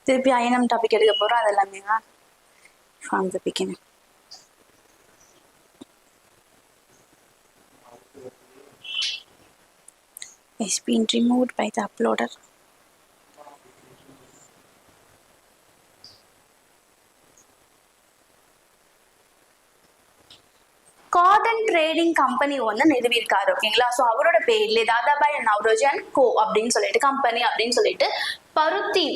திருப்பி INM topic எடுக்க போறோம். அது எல்லாமே from the beginning. It's been removed by the uploader. Cotton trading company வந்து நிறுவியிருக்காரு. ஓகேங்களா. ஸோ அவரோட பேர்ல தாதாபாய் நவ்ரோஜி அண்ட் கோ அப்படின்னு சொல்லிட்டு கம்பெனி அப்படின்னு சொல்லிட்டு பருத்தி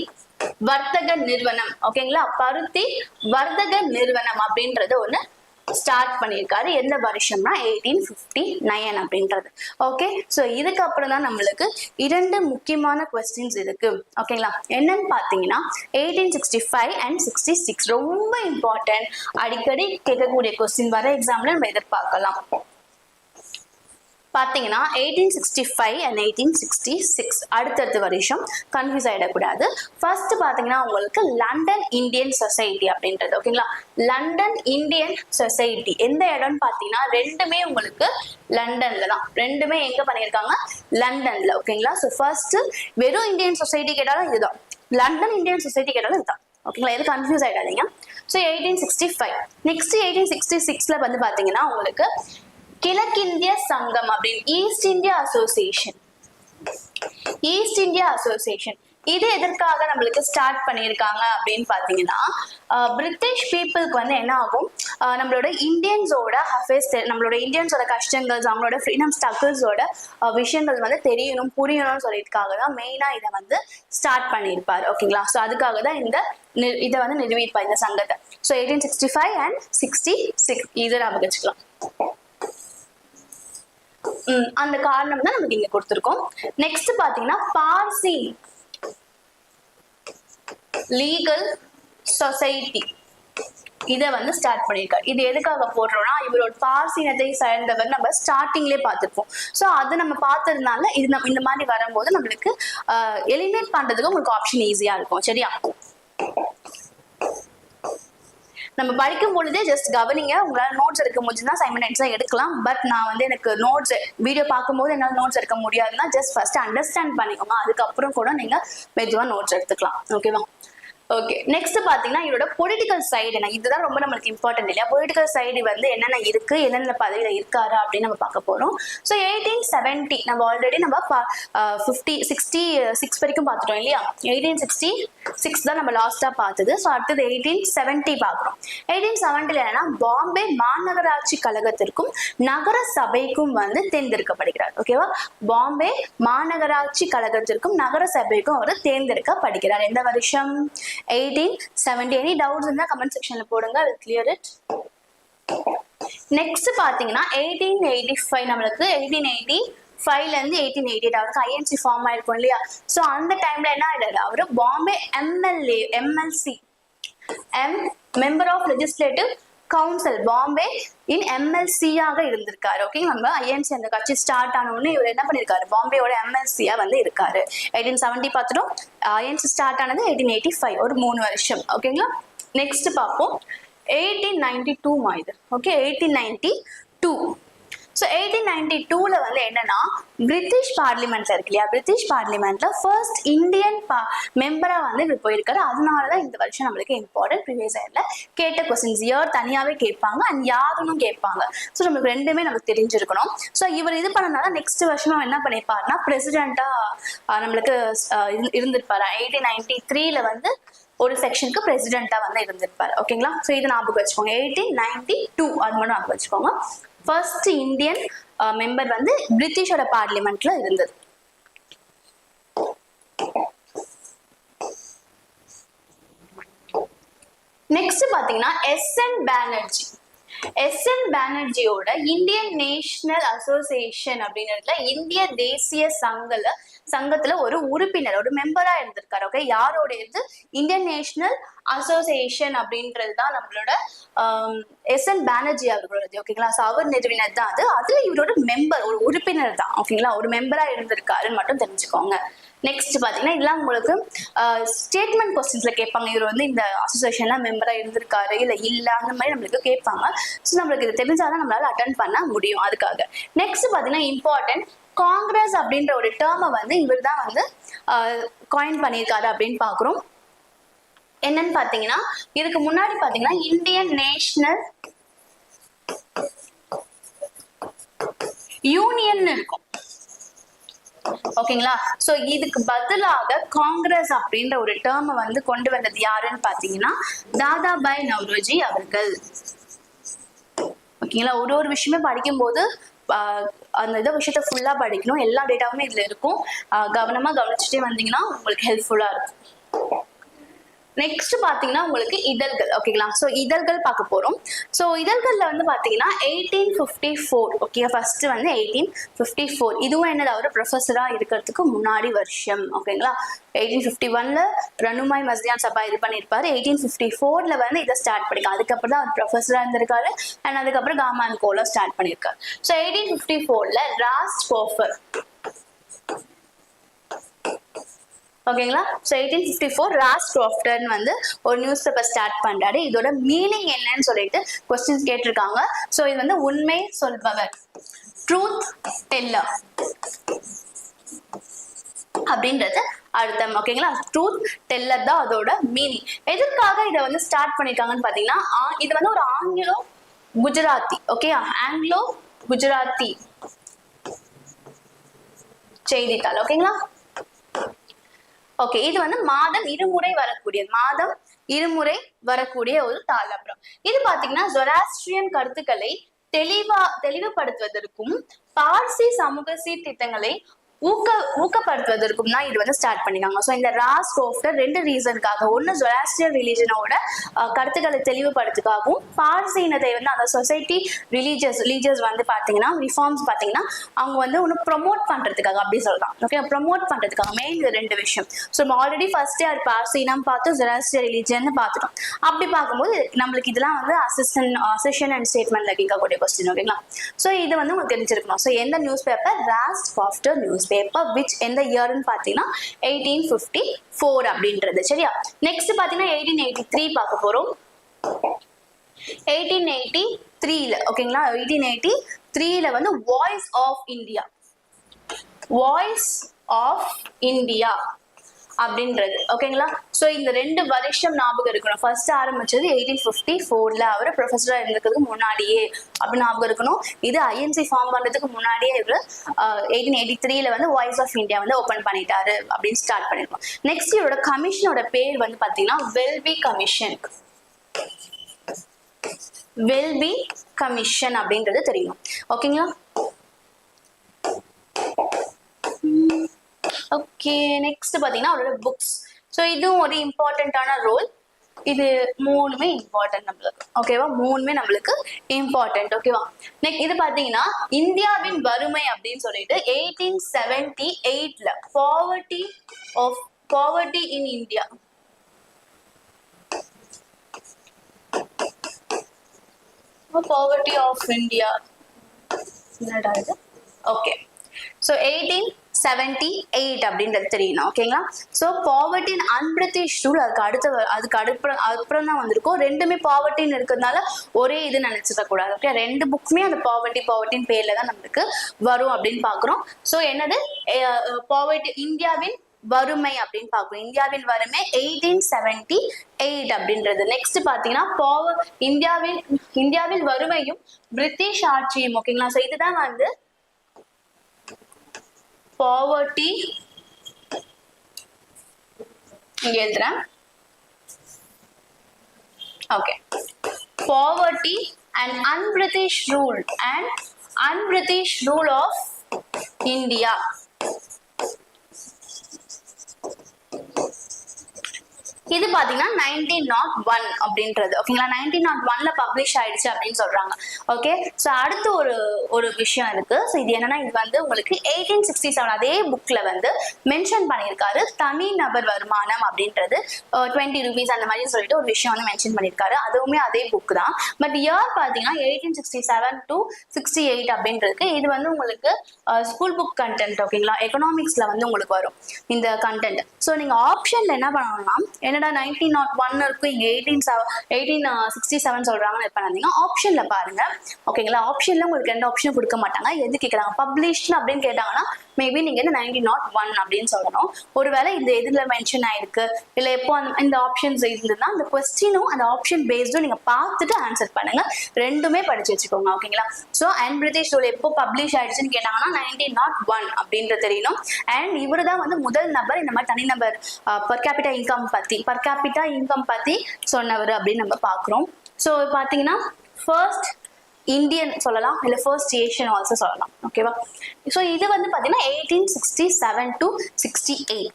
வர்த்தக நிறுவனம், ஓகேங்களா, பருத்தி வர்த்தக நிறுவனம் அப்படின்றது ஒண்ணு ஸ்டார்ட் பண்ணியிருக்காரு. எந்த வருஷம்னா 1859 அப்படின்றது. ஓகே. ஸோ இதுக்கப்புறம் தான் நம்மளுக்கு 2 முக்கியமான கொஸ்டின்ஸ் இருக்கு. ஓகேங்களா. என்னன்னு பார்த்தீங்கன்னா 1865 and 66 ரொம்ப இம்பார்ட்டன்ட், அடிக்கடி கேட்கக்கூடிய கொஸ்டின் வர எக்ஸாம்ல நம்ம எதிர்பார்க்கலாம். பார்த்தீங்கன்னா 1865 and 1866 அடுத்தடுத்த வருஷம் கன்ஃபியூஸ் ஆகிடக்கூடாது. ஃபர்ஸ்ட் பார்த்தீங்கன்னா உங்களுக்கு லண்டன் இந்தியன் சொசைட்டி அப்படின்றது. ஓகேங்களா. லண்டன் இந்தியன் சொசைட்டி எந்த இடம்னு பார்த்தீங்கன்னா ரெண்டுமே உங்களுக்கு லண்டன்ல தான். ரெண்டுமே எங்க பண்ணியிருக்காங்க? லண்டன்ல. ஓகேங்களா. ஸோ ஃபர்ஸ்ட் வெறும் இந்தியன் சொசைட்டி கேட்டாலும் இதுதான், லண்டன் இந்தியன் சொசைட்டி கேட்டாலும் இதுதான். ஓகேங்களா. எது கன்ஃபியூஸ் ஆகிடாதீங்க. ஸோ 1865 நெக்ஸ்ட் 1866ல வந்து பார்த்தீங்கன்னா உங்களுக்கு கிழக்கிந்திய சங்கம் அப்படின்னு East India Association. East India Association இது எதற்காக நம்மளுக்கு ஸ்டார்ட் பண்ணியிருக்காங்க அப்படின்னு பார்த்தீங்கன்னா பிரிட்டிஷ் பீப்புளுக்கு வந்து என்ன ஆகும், நம்மளோட இந்தியன்ஸோட அஃபேர்ஸ், நம்மளோட இந்தியன்ஸோட கஷ்டங்கள், அவங்களோட ஃப்ரீடம் ஸ்ட்ரகிள்ஸோட விஷயங்கள் வந்து தெரியணும் புரியணும்னு சொல்லியிருக்காக தான் மெயினாக இதை வந்து ஸ்டார்ட் பண்ணியிருப்பார். ஓகேங்களா. ஸோ அதுக்காக தான் இதை வந்து நிறுவியிருப்பார் இந்த சங்கத்தை. ஸோ 1865 and 66 இதை நம்ம வச்சுக்கலாம். அந்த காரணம் தான் நமக்கு இங்க கொடுத்திருக்கோம். நெக்ஸ்ட் பாத்தீங்கன்னா பார்சி லீகல் சொசைட்டி இதை வந்து ஸ்டார்ட் பண்ணியிருக்காரு. இது எதுக்காக போடுறோம்னா இவரோட பார்சினத்தை சேர்ந்தவர் நம்ம ஸ்டார்டிங்லேயே பார்த்துருப்போம். ஸோ அது நம்ம பார்த்துருந்தால இது நம்ம இந்த மாதிரி வரும்போது நம்மளுக்கு எலிமினேட் பண்றதுக்கு உங்களுக்கு ஆப்ஷன் ஈஸியா இருக்கும். சரியா. நம்ம படிக்கும் பொழுதே ஜஸ்ட் கவனிங்க. உங்களால் நோட்ஸ் எடுக்க முடிஞ்சுன்னா சைமல்டேனியஸா எடுக்கலாம். பட் நான் வந்து எனக்கு நோட்ஸ் வீடியோ பார்க்கும்போது என்னால் நோட்ஸ் எடுக்க முடியாதுன்னா ஜஸ்ட் ஃபர்ஸ்ட் அண்டர்ஸ்டாண்ட் பண்ணிக்கோங்க. அதுக்கப்புறம் கூட நீங்க மெதுவா நோட்ஸ் எடுத்துக்கலாம். ஓகேவா. ஓகே. நெக்ஸ்ட் பாத்தீங்கன்னா இவரோட பொலிட்டிக்கல் சைடு என்ன, இதுதான் ரொம்ப நம்மளுக்கு இம்பார்ட்டன்ட் இல்லையா. பொலிட்டிக்கல் சைடு வந்து என்னென்ன இருக்கு, என்னென்ன பதவியில இருக்காரு அப்படின்னு நம்ம பார்க்க போறோம். ஸோ 1870 நம்ம ஆல்ரெடி நம்ம 66 வரைக்கும் பார்த்துட்டோம் இல்லையா. 1866 தான் நம்ம லாஸ்டா பார்த்தது. ஸோ அடுத்தது 1870 பார்க்குறோம். 1870 என்னன்னா பாம்பே மாநகராட்சி கழகத்திற்கும் நகர சபைக்கும் வந்து தேர்ந்தெடுக்கப்படுகிறார். ஓகேவா. பாம்பே மாநகராட்சி கழகத்திற்கும் நகர சபைக்கும் அவர் தேர்ந்தெடுக்கப்படுகிறார். எந்த வருஷம்? 1870. Any doubts in the comment section la podunga, I will clear it. Next பாத்தீங்கன்னா 1885 நம்மளுக்கு 1885ல இருந்து 1888 அவருக்கு ஐஎன்சி ஃபார்ம் ஆயிருக்கும் இல்லையா. ஸோ அந்த டைம்ல என்ன ஆயிடாரு, அவரு Bombay MLC member of legislative council Bombay இன் எம்எல்சியாக இருந்திருக்காரு. ஓகே. நம்ம ஐஎன்சி அந்த கட்சி ஸ்டார்ட் ஆன உடனே இவர் என்ன பண்ணிருக்காரு, பாம்பேயோட எம்எல்சியா வந்து இருக்காரு. 1870 பார்த்துட்டோம். ஐஎன்சி ஸ்டார்ட் ஆனது 1885, ஒரு 3 வருஷம். ஓகேங்களா. நெக்ஸ்ட் பார்ப்போம் 1892 இது. ஓகே. 1892. ஸோ 1892ல வந்து என்னன்னா பிரிட்டிஷ் பார்லிமெண்ட்ல இருக்கு இல்லையா, பிரிட்டிஷ் பார்லிமெண்ட்ல ஃபர்ஸ்ட் இந்தியன் மெம்பரா வந்து இவர் போயிருக்காரு. அதனாலதான் இந்த வருஷம் நம்மளுக்கு இம்பார்ட்டன்ட். ப்ரீவியஸ் இயர்ல கேட்ட கொஸ்டின்ஸ் இயர் தனியாவே கேட்பாங்க அண்ட் யாருன்னு கேட்பாங்க. ஸோ நம்மளுக்கு ரெண்டுமே நமக்கு தெரிஞ்சிருக்கணும். ஸோ இவர் இது பண்ணனால நெக்ஸ்ட் வருஷம் என்ன பண்ணிருப்பாருன்னா பிரசிடென்ட்டா நம்மளுக்கு இருந்திருப்பாரு. 1893ல வந்து ஒரு செக்ஷனுக்கு பிரசிடென்ட்டா வந்து இருந்திருப்பாரு. ஓகேங்களா. ஸோ இது ஞாபகம் வச்சுக்கோங்க. 1892 அது மட்டும் ஞாபகம் வச்சுக்கோங்க. ஃபர்ஸ்ட் இந்தியன் மெம்பர் வந்து பிரிட்டிஷோட பார்லிமெண்ட்ல இருந்தது. நெக்ஸ்ட் பாத்தீங்கன்னா எஸ்என் பானர்ஜி. எஸ்என் பானர்ஜியோட இந்தியன் நேஷனல் அசோசியேஷன் அப்படின்றதுல இந்திய தேசிய சங்கத்துல ஒரு உறுப்பினர், ஒரு மெம்பரா இருந்திருக்காரு. ஓகே. யாரோட இது இந்தியன் நேஷனல் அசோசியேஷன் அப்படின்றது தான் நம்மளோட எஸ்என் பானர்ஜி அவர்களோட. ஓகேங்களா. ஸோ அவர் நிறுவினர் தான் அது. அதுல இவரோட மெம்பர், ஒரு உறுப்பினர் தான். ஓகேங்களா. ஒரு மெம்பரா இருந்திருக்காருன்னு மட்டும் தெரிஞ்சுக்கோங்க. நெக்ஸ்ட் பாத்தீங்கன்னா இதெல்லாம் உங்களுக்கு ஸ்டேட்மெண்ட் கொஸ்டின்ஸ்ல கேட்பாங்க. இவர் வந்து இந்த அசோசியேஷன்ல மெம்பரா இருந்திருக்காரு இல்ல அந்த மாதிரி நம்மளுக்கு கேட்பாங்க. ஸோ நம்மளுக்கு இது தெரிஞ்சாதான் நம்மளால அட்டன் பண்ண முடியும். அதுக்காக நெக்ஸ்ட் பாத்தீங்கன்னா இம்பார்ட்டன்ட், காங்கிரஸ் அப்படின்ற ஒரு டேர்மை வந்து இவர் தான் வந்து காயின் பண்ணியிருக்காரு அப்படின்னு பாக்குறோம். என்னன்னு பாத்தீங்கன்னா இதுக்கு முன்னாடி பாத்தீங்கன்னா இந்தியன் நேஷனல் யூனியன் இருக்கும். ஓகேங்களா? சோ இதுக்கு பதிலாக காங்கிரஸ் அப்படின்ற ஒரு டேர்மை வந்து கொண்டு வந்தது யாருன்னு பாத்தீங்கன்னா தாதாபாய் நவ்ரோஜி அவர்கள். ஓகேங்களா? ஒரு விஷயமே படிக்கும் போது அந்த விஷயத்த ஃபுல்லா படிக்கணும். எல்லா டேட்டாவுமே இதுல இருக்கும். கவனமா கவனிச்சுட்டே வந்தீங்கன்னா உங்களுக்கு ஹெல்ப்ஃபுல்லா இருக்கும். நெக்ஸ்ட் பாத்தீங்கன்னா உங்களுக்கு இதழ்கள். ஓகேங்களா? சோ இதழ்கள் பார்க்க போறோம். சோ இதழ்கள்ல வந்து பாத்தீங்கன்னா 1854. ஓகே, ஃபர்ஸ்ட் வந்து 1854. இதுவும் என்னது, அவர் ப்ரொஃபஸரா இருக்கிறதுக்கு முன்னாடி வருஷம். ஓகேங்களா? 1851ல ரனுமாய் மஸ்தியான் சபா இது பண்ணிருப்பாரு. 1854ல வந்து இதை ஸ்டார்ட் பண்ணிருக்காரு. அதுக்கப்புறம் தான் அவர் ப்ரொஃபஸரா இருந்திருக்காரு. அண்ட் அதுக்கப்புறம் காமான் கோல ஸ்டார்ட் பண்ணிருக்காரு. ஸோ 1854ல ராஸ்ட் கோஃபர். ஓகேங்களா? ஸோ 1854 ராஸ்ட் கிராஃப்டர்னு வந்து ஒரு நியூஸ் பேப்பர் ஸ்டார்ட் பண்றாரு. இதோட மீனிங் என்னன்னு சொல்லிட்டு கொஸ்டின்ஸ் கேட்டிருக்காங்க. ஸோ இது வந்து உண்மை சொல்பவர், ட்ரூத் டெல்லர் அப்படின்றது அர்த்தம். ஓகேங்களா? ட்ரூத் டெல்லர் தான் அதோட மீனிங். எதற்காக இதை வந்து ஸ்டார்ட் பண்ணிருக்காங்கன்னு பாத்தீங்கன்னா இது வந்து ஒரு Anglo Gujarati, okay, Anglo Gujarati செய்தித்தாள். ஓகேங்களா? ஓகே, இது வந்து மாதம் இருமுறை வரக்கூடிய ஒரு தாள். அப்புறம் இது பாத்தீங்கன்னா ஜொராஸ்ட்ரியன் கருத்துக்களை தெளிவுபடுத்துவதற்கும் பார்சி சமூக சீர்திருத்தங்களை ஊக்கப்படுத்துவதற்கும் தான் இது வந்து ஸ்டார்ட் பண்ணிருக்காங்க. ஸோ இந்த ராஸ் கோஃப்டர் ரெண்டு ரீசனுக்காக, ஒன்னு ஜொராஸ்ட்ரியன் ரிலீஜனோட கருத்துக்களை தெளிவுபடுத்துக்காகவும், பார்சி இனத்தை வந்து அந்த சொசைட்டி ரிலீஜியஸ் வந்து பாத்தீங்கன்னா ரிஃபார்ம்ஸ் பாத்தீங்கன்னா அவங்க வந்து ஒன்று ப்ரொமோட் பண்றதுக்காக அப்படி சொல்லலாம். ஓகே, ப்ரொமோட் பண்றதுக்காக மெயின் இது ரெண்டு விஷயம். ஸோ நம்ம ஆல்ரெடி ஃபர்ஸ்டே அது பார்சி இனம் பார்த்தோம், ஜொராஸ்ட்ரியன் ரிலீஜன் பார்த்துட்டோம். அப்படி பார்க்கும்போது நம்மளுக்கு இதெல்லாம் வந்து அசெஷன் அண்ட் ஸ்டேட்மெண்ட்ல கேட்கக்கூடிய கொஸ்டின். ஓகேங்களா? ஸோ இது வந்து உங்களுக்கு தெரிஞ்சிருக்கணும். ஸோ எந்த news paper, Rast Goftar news paper, which எந்த இயர்னு பாத்தீங்கன்னா 1854 அப்படின்றது. சரியா? நெக்ஸ்ட் பாத்தீங்கன்னா 1883 பார்க்க போறோம். 1883ல ஓகேங்களா, 1883ல வந்து வாய்ஸ் ஆஃப் இந்தியா அப்படின்றது. ஓகேங்களா? சோ இந்த ரெண்டு வருஷம் ஞாபகம் இருக்கணும். ஃபர்ஸ்ட் ஆரம்பிச்சது 1854ல, அவர் ப்ரொஃபஸரா இருந்ததுக்கு முன்னாடியே அப்படி ஞாபகம் இருக்கணும். இது ஐஎன்சி ஃபார்ம் பண்றதுக்கு முன்னாடியே இவர் 1883ல வந்து வாய்ஸ் ஆஃப் இந்தியா வந்து ஓபன் பண்ணிட்டாரு அப்படின்னு ஸ்டார்ட் பண்ணிருக்கோம். நெக்ஸ்ட் இவரோட கமிஷனோட பேர் வந்து பாத்தீங்கன்னா வெல்பி கமிஷன் அப்படின்றது தெரியும். ஓகேங்களா? ஓகே, நெக்ஸ்ட் பாத்தீங்கன்னா அவரோட புக்ஸ். ஸோ இதுவும் ஒரு இம்பார்ட்டன்டான ரோல். இது மூணுமே இம்பார்ட்டன்ட் நம்மளுக்கு. ஓகேவா? மூணுமே நம்மளுக்கு இம்பார்ட்டன்ட். ஓகேவா? நெக்ஸ்ட் இது பாத்தீங்கன்னா இந்தியாவின் வறுமை அப்படின்னு சொல்லிட்டு 1878ல poverty in India. Poverty of India என்னடா இது? ஓகே, ஸோ 1878 அப்படின்றது தெரியணும். ஓகேங்களா? So poverty and unBritish rule அதுக்கு தான் வந்திருக்கும். ரெண்டுமே பாவர்ட்டின்னு இருக்கிறதுனால ஒரே இது நினைச்சிக்க கூடாது. ஓகே, ரெண்டு புக்குமே அந்த பாவர்ட்டின்னு பேர்ல தான் நம்மளுக்கு வரும் அப்படின்னு பாக்குறோம். ஸோ என்னது பாவர்ட்டி, இந்தியாவின் வறுமை அப்படின்னு பாக்குறோம். இந்தியாவின் வறுமை 1878 அப்படின்றது. நெக்ஸ்ட் பாத்தீங்கன்னா இந்தியாவில் வறுமையும் பிரிட்டிஷ் ஆட்சியும். ஓகேங்களா? ஸோ இதுதான் வந்து பாவர்ட்டி. இங்க எழுதுறேன். Okay, poverty and unBritish rule of India. இது பாத்தீங்கன்னா 1901 அப்படின்றது ஓகேங்களா. 1901ல பப்ளிஷ் ஆயிடுச்சு அப்படின்னு சொல்றாங்க. ஓகே, ஸோ அடுத்து ஒரு விஷயம் இருக்கு. ஸோ இது என்னன்னா, இது வந்து உங்களுக்கு 1867 அதே புக்ல வந்து மென்ஷன் பண்ணியிருக்காரு. தனிநபர் வருமானம் அப்படின்றது 20 rupees அந்த மாதிரி சொல்லிட்டு ஒரு விஷயம் வந்து மென்ஷன் பண்ணியிருக்காரு. அதுவுமே அதே புக் தான். பட் இயர் பாத்தீங்கன்னா 1867 to 68 அப்படின்றது. இது வந்து உங்களுக்கு ஸ்கூல் புக் கண்டென்ட் ஓகேங்களா. எக்கனாமிக்ஸ்ல வந்து உங்களுக்கு வரும் இந்த கண்டென்ட். ஸோ நீங்க ஆப்ஷன்ல என்ன பண்ணணும்னா, என்னடா 1901 இருக்கு இங்க 1867 சொல்றாங்கன்னு பண்ணாதீங்க. ஆப்ஷன்ல பாருங்க ஓகேங்களா. ஆப்ஷன்ல உங்களுக்கு 2 ஆப்ஷன் கொடுக்க மாட்டாங்க. எது கேட்கறாங்க, பப்ளிஷ்ட் அப்படின்னு கேட்டாங்கன்னா மேபி நீங்க 1901 அப்படின்னு சொல்லணும். ஒருவேளை இந்த எதுல மென்ஷன் ஆயிருக்கு இல்ல எப்போ இந்த ஆப்ஷன்ஸ் இருந்ததுன்னா அந்த கொஸ்டினும் அந்த ஆப்ஷன் பேஸ்டும் நீங்க பார்த்துட்டு ஆன்சர் பண்ணுங்க. ரெண்டுமே படிச்சு வச்சுக்கோங்க ஓகேங்களா. ஸோ அண்ட் பிரிட்டிஷ் ரூல் எப்போ பப்ளிஷ் ஆயிடுச்சுன்னு கேட்டாங்கன்னா 1901 அப்படின்றது தெரியணும். அண்ட் இவரு தான் வந்து முதல் நபர் இந்த மாதிரி தனிநபர் பர் கேபிட்டா இன்கம் பத்தி சொன்னவர் அப்படின்னு நம்ம பாக்குறோம். ஸோ பாத்தீங்கன்னா ஃபர்ஸ்ட் இந்தியன் சொல்லலாம், இல்ல ஃபர்ஸ்ட் ஏஷியன் ஆல்சோ சொல்லலாம் ஓகேவா. ஸோ இது வந்து பாத்தீங்கன்னா 1867 to 68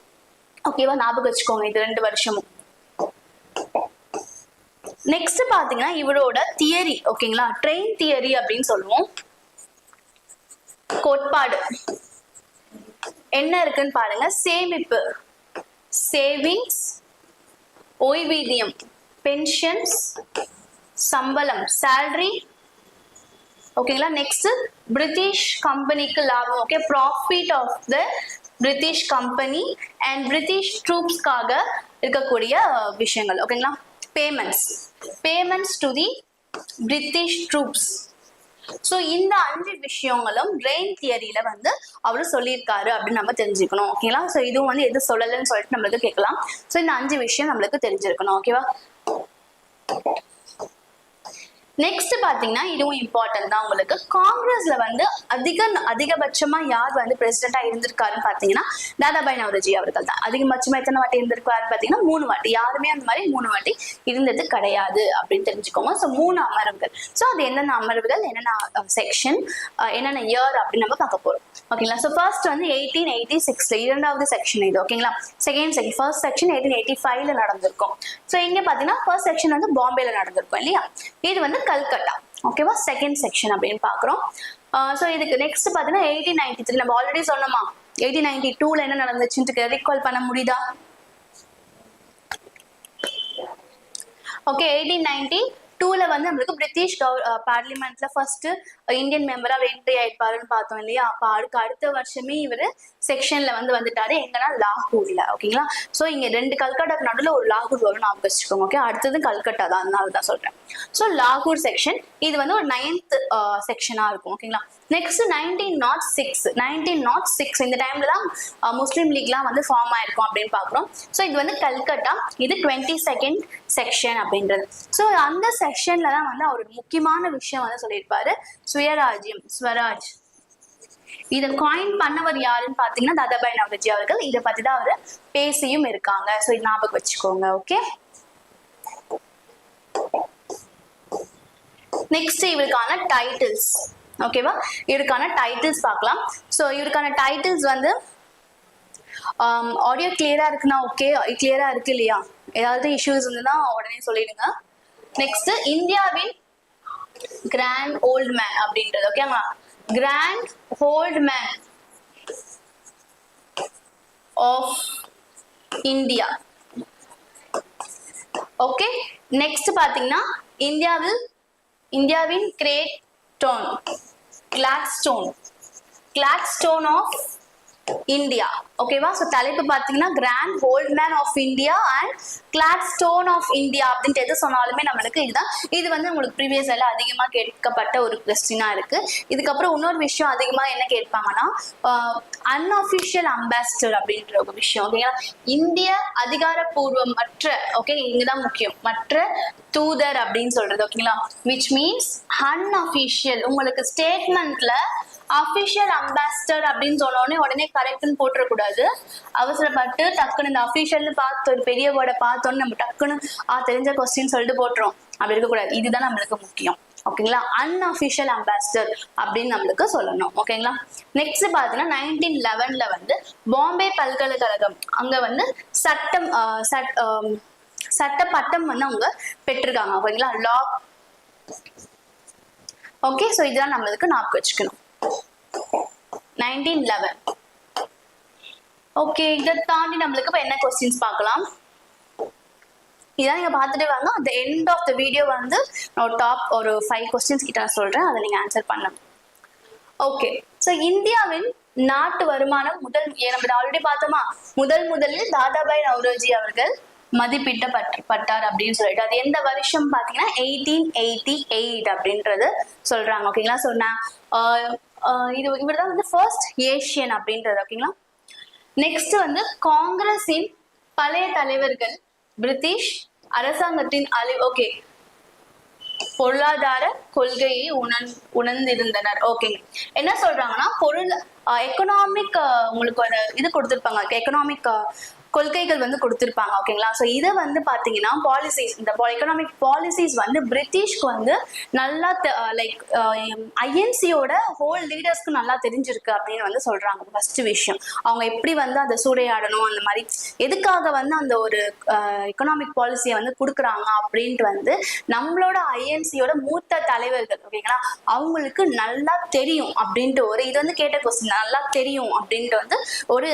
ஓகேவா. ஞாபகம் வச்சுக்கோங்க இது 2 வருஷமும். நெக்ஸ்ட் பாத்தீங்கன்னா இவரோட தியரி ஓகேங்களா, ட்ரெயின் தியரி அப்படின்னு சொல்லுவோம். கோட்பாடு என்ன இருக்குன்னு பாருங்க. சேமிப்பு, சேவிங்ஸ், ஓய்வூதியம், பென்ஷன்ஸ், சம்பளம், சேலரி ஓகேங்களா. நெக்ஸ்ட் பிரிட்டிஷ் கம்பெனிக்கு லாபம், okay, profit of the British company and British ட்ரூப்ஸ்க்காக இருக்கக்கூடிய விஷயங்கள் ஓகேங்களா. Payments to the British troops. So இந்த 5 விஷயங்களும் ரெயின் தியரியில வந்து அவரு சொல்லியிருக்காரு அப்படின்னு நம்ம தெரிஞ்சுக்கணும் ஓகேங்களா. ஸோ இதுவும் வந்து எது சொல்லலன்னு சொல்லிட்டு நம்மளுக்கு கேட்கலாம். ஸோ இந்த 5 விஷயம் நம்மளுக்கு தெரிஞ்சிருக்கணும் ஓகேவா. நெக்ஸ்ட் பாத்தீங்கன்னா இதுவும் இம்பார்ட்டன்ட் தான் உங்களுக்கு. காங்கிரஸ்ல வந்து அதிகபட்சமா யார் வந்து பிரசிடென்டா இருந்திருக்காருன்னு பாத்தீங்கன்னா தாதாபாய் நவரோஜி அவர்கள் தான். அதிகபட்சமா எத்தனை வாட்டி இருந்திருக்காருன்னு பாத்தீங்கன்னா 3 வாட்டி. யாருமே அந்த மாதிரி 3 வாட்டி இருந்தது கிடையாது அப்படின்னு தெரிஞ்சுக்கோங்க. ஸோ 3 அமர்வுகள். ஸோ அது என்னென்ன அமர்வுகள், என்னென்ன செக்ஷன், என்னென்ன இயர் அப்படின்னு நம்ம பார்க்க போறோம் ஓகேங்களா. ஸோ ஃபர்ஸ்ட் வந்து 1886 இரண்டாவது செக்ஷன் இது ஓகேங்களா. ஃபர்ஸ்ட் செக்ஷன் 1885ல நடந்திருக்கும். ஸோ இங்க பாத்தீங்கன்னா ஃபர்ஸ்ட் செக்ஷன் வந்து பாம்பேல நடந்திருக்கும் இல்லையா. இது வந்து கல்கட்டா ஓகேவா. செகண்ட் செக்ஷன் அப்படின்னு பாக்குறோம். ஸோ இதுக்கு நெக்ஸ்ட் பாத்தீங்கன்னா 1893 நம்ம ஆல்ரெடி சொன்னோமா. 1892ல என்ன நடந்துச்சுன்னு ரீகால் பண்ண முடியுதா? ஓகே, 1892ல வந்து நம்மளுக்கு பிரிட்டிஷ் பார்லிமெண்ட்ல ஃபர்ஸ்ட் இந்தியன் மெம்பரா என்ட்ரி ஆயிருப்பாருன்னு பார்த்தோம் இல்லையா. அப்ப அடுத்த வருஷமே இவரு செக்ஷன்ல வந்துட்டாரு. எங்கன்னா லாகூர்ல ஓகேங்களா. ஸோ இங்க 2 கல்கட்டாக்கு நடுவில் ஒரு லாகூர் வரும் ஞாபகம் வச்சுக்கோங்க ஓகே. அடுத்தது கல்கட்டா தான், அதனால தான் சொல்றேன். ஸோ லாகூர் செக்ஷன் இது வந்து ஒரு 9th செக்ஷனா இருக்கும் ஓகேங்களா. நெக்ஸ்ட் 1906 இந்த டைம்ல தான் முஸ்லீம் லீக்லாம் வந்து ஃபார்ம் ஆயிருக்கும் அப்படின்னு பாக்குறோம். ஸோ இது வந்து கல்கட்டா, இது 22nd செக்ஷன் அப்படின்றது. ஸோ அந்த செக்ஷன்ல தான் வந்து அவர் முக்கியமான விஷயம் வந்து சொல்லியிருப்பாரு, சுயராஜ்யம், ஸ்வராஜ். இதை காயின் பண்ணவர் யாருன்னு பாத்தீங்கன்னா தாதாபாய் நவரோஜி அவர்கள். இதை பத்தி தான் அவரு பேசியும் இருக்காங்க. ஸோ இது ஞாபகம் வச்சுக்கோங்க ஓகே. நெக்ஸ்ட் இவருக்கான டைட்டில்ஸ் ஓகேவா. இவருக்கான டைட்டில்ஸ் பார்க்கலாம். ஸோ இவருக்கான டைட்டில்ஸ் வந்து ஆடியோ கிளியரா இருக்குன்னா ஓகே, கிளியரா இருக்கு இல்லையா, ஏதாவது இஷ்யூஸ் இருந்ததுன்னா உடனே சொல்லிடுங்க. நெக்ஸ்ட் இந்தியாவின் கிராண்ட் ஓல்ட் மேன் அப்படின்றது ஓகேங்களா. Grand old man of India okay. Next பாத்தீங்கன்னா இந்தியாவின் கிளாட்ஸ்டோன் ஆஃப் இந்தியா ஓகேவா. ஸோ தலைப்பு பார்த்தீங்கன்னா grand old man of India and Gladstone of India அப்படின்ட்டு எது சொன்னாலுமே நம்மளுக்கு இதுதான். இது வந்து உங்களுக்கு ப்ரீவியஸ் எல்லாம் அதிகமாக கேட்கப்பட்ட ஒரு கொஸ்டினா இருக்கு. இதுக்கப்புறம் இன்னொரு விஷயம் அதிகமாக என்ன கேட்பாங்கன்னா அன்அஃபிஷியல் அம்பாசிடர் அப்படின்ற ஒரு விஷயம் ஓகேங்களா. இந்திய அதிகாரப்பூர்வமற்ற ஓகே, இங்கதான் முக்கியம், மற்ற தூதர் அப்படின்னு சொல்றது ஓகேங்களா. Which means unofficial. உங்களுக்கு ஸ்டேட்மெண்ட்ல அபிஷியல் அம்பாசிடர் அப்படின்னு சொன்னோடனே உடனே கரெக்ட்னு போட்டுறக்கூடாது. அவசரப்பட்டு டக்குன்னு இந்த அபிஷியல்னு பார்த்து ஒரு பெரிய வேர்டை பார்த்தோன்னு நம்ம டக்குன்னு தெரிஞ்ச கொஸ்டின் சொல்லிட்டு போட்டுரும். அப்படி இருக்கக்கூடாது. இதுதான் நம்மளுக்கு முக்கியம் ஓகேங்களா. அன்அஃபிஷியல் அம்பாசிடர் அப்படின்னு நம்மளுக்கு சொல்லணும் ஓகேங்களா. நெக்ஸ்ட் பாத்தீங்கன்னா 1911 வந்து பாம்பே பல்கலைக்கழகம் அங்க வந்து சட்ட பட்டம் வந்து அவங்க பெற்றிருக்காங்க. ஓகேங்களா, லா. ஓகே, ஸோ இதெல்லாம் நம்மளுக்கு ஞாபகம் வச்சுக்கணும். 1911. ஓகே, இதை தாண்டி நம்மளுக்கு இப்போ என்ன கொஸ்டின்ஸ் பார்க்கலாம். இதான் நீங்க பார்த்துட்டு வாங்க. அந்த எண்ட் ஆஃப் த வீடியோ வந்து நான் டாப் ஒரு 5 கொஸ்டின்ஸ் கிட்ட நான் சொல்றேன், அதை நீங்க ஆன்சர் பண்ணணும். ஓகே, ஸோ இந்தியாவின் நாட்டு வருமானம் நம்ம ஆல்ரெடி பார்த்தோமா, முதலில் தாதாபாய் நவ்ரோஜி அவர்கள் மதிப்பிட்டப்பட்டார் அப்படின்னு சொல்லிட்டு, அது எந்த வருஷம் பாத்தீங்கன்னா 1888 அப்படின்றது சொல்றாங்க. ஓகேங்களா, சொன்னா இவர் தான் வந்து ஃபர்ஸ்ட் ஏஷியன் அப்படின்றது. ஓகேங்களா, நெக்ஸ்ட் வந்து காங்கிரஸின் பழைய தலைவர்கள் பிரிட்டிஷ் அரசாங்கத்தின் ஓகே பொருளாதார கொள்கையை உணர்ந்திருந்தனர். ஓகேங்க, என்ன சொல்றாங்கன்னா எக்கனாமிக் உங்களுக்கு ஒரு இது கொடுத்திருப்பாங்க, எக்கனாமிக் கொள்கைகள் வந்து கொடுத்திருப்பாங்க. ஓகேங்களா, ஸோ இதை வந்து பாத்தீங்கன்னா பாலிசிஸ், இந்த எக்கனாமிக் பாலிசிஸ் வந்து பிரிட்டிஷ்க்கு வந்து நல்லா லைக் ஐஎன்சியோட ஹோல் லீடர்ஸ்க்கு நல்லா தெரிஞ்சிருக்கு அப்படின்னு வந்து சொல்றாங்க. ஃபர்ஸ்ட் விஷயம், அவங்க எப்படி வந்து அதை சூறையாடணும், அந்த மாதிரி எதுக்காக வந்து அந்த ஒரு எக்கனாமிக் பாலிசியை வந்து கொடுக்குறாங்க அப்படின்ட்டு வந்து நம்மளோட ஐஎன்சியோட மூத்த தலைவர்கள், ஓகேங்களா, அவங்களுக்கு நல்லா தெரியும் அப்படின்ட்டு இது வந்து கேட்ட கொஸ்டின், நல்லா தெரியும் அப்படின்ட்டு வந்து ஒரு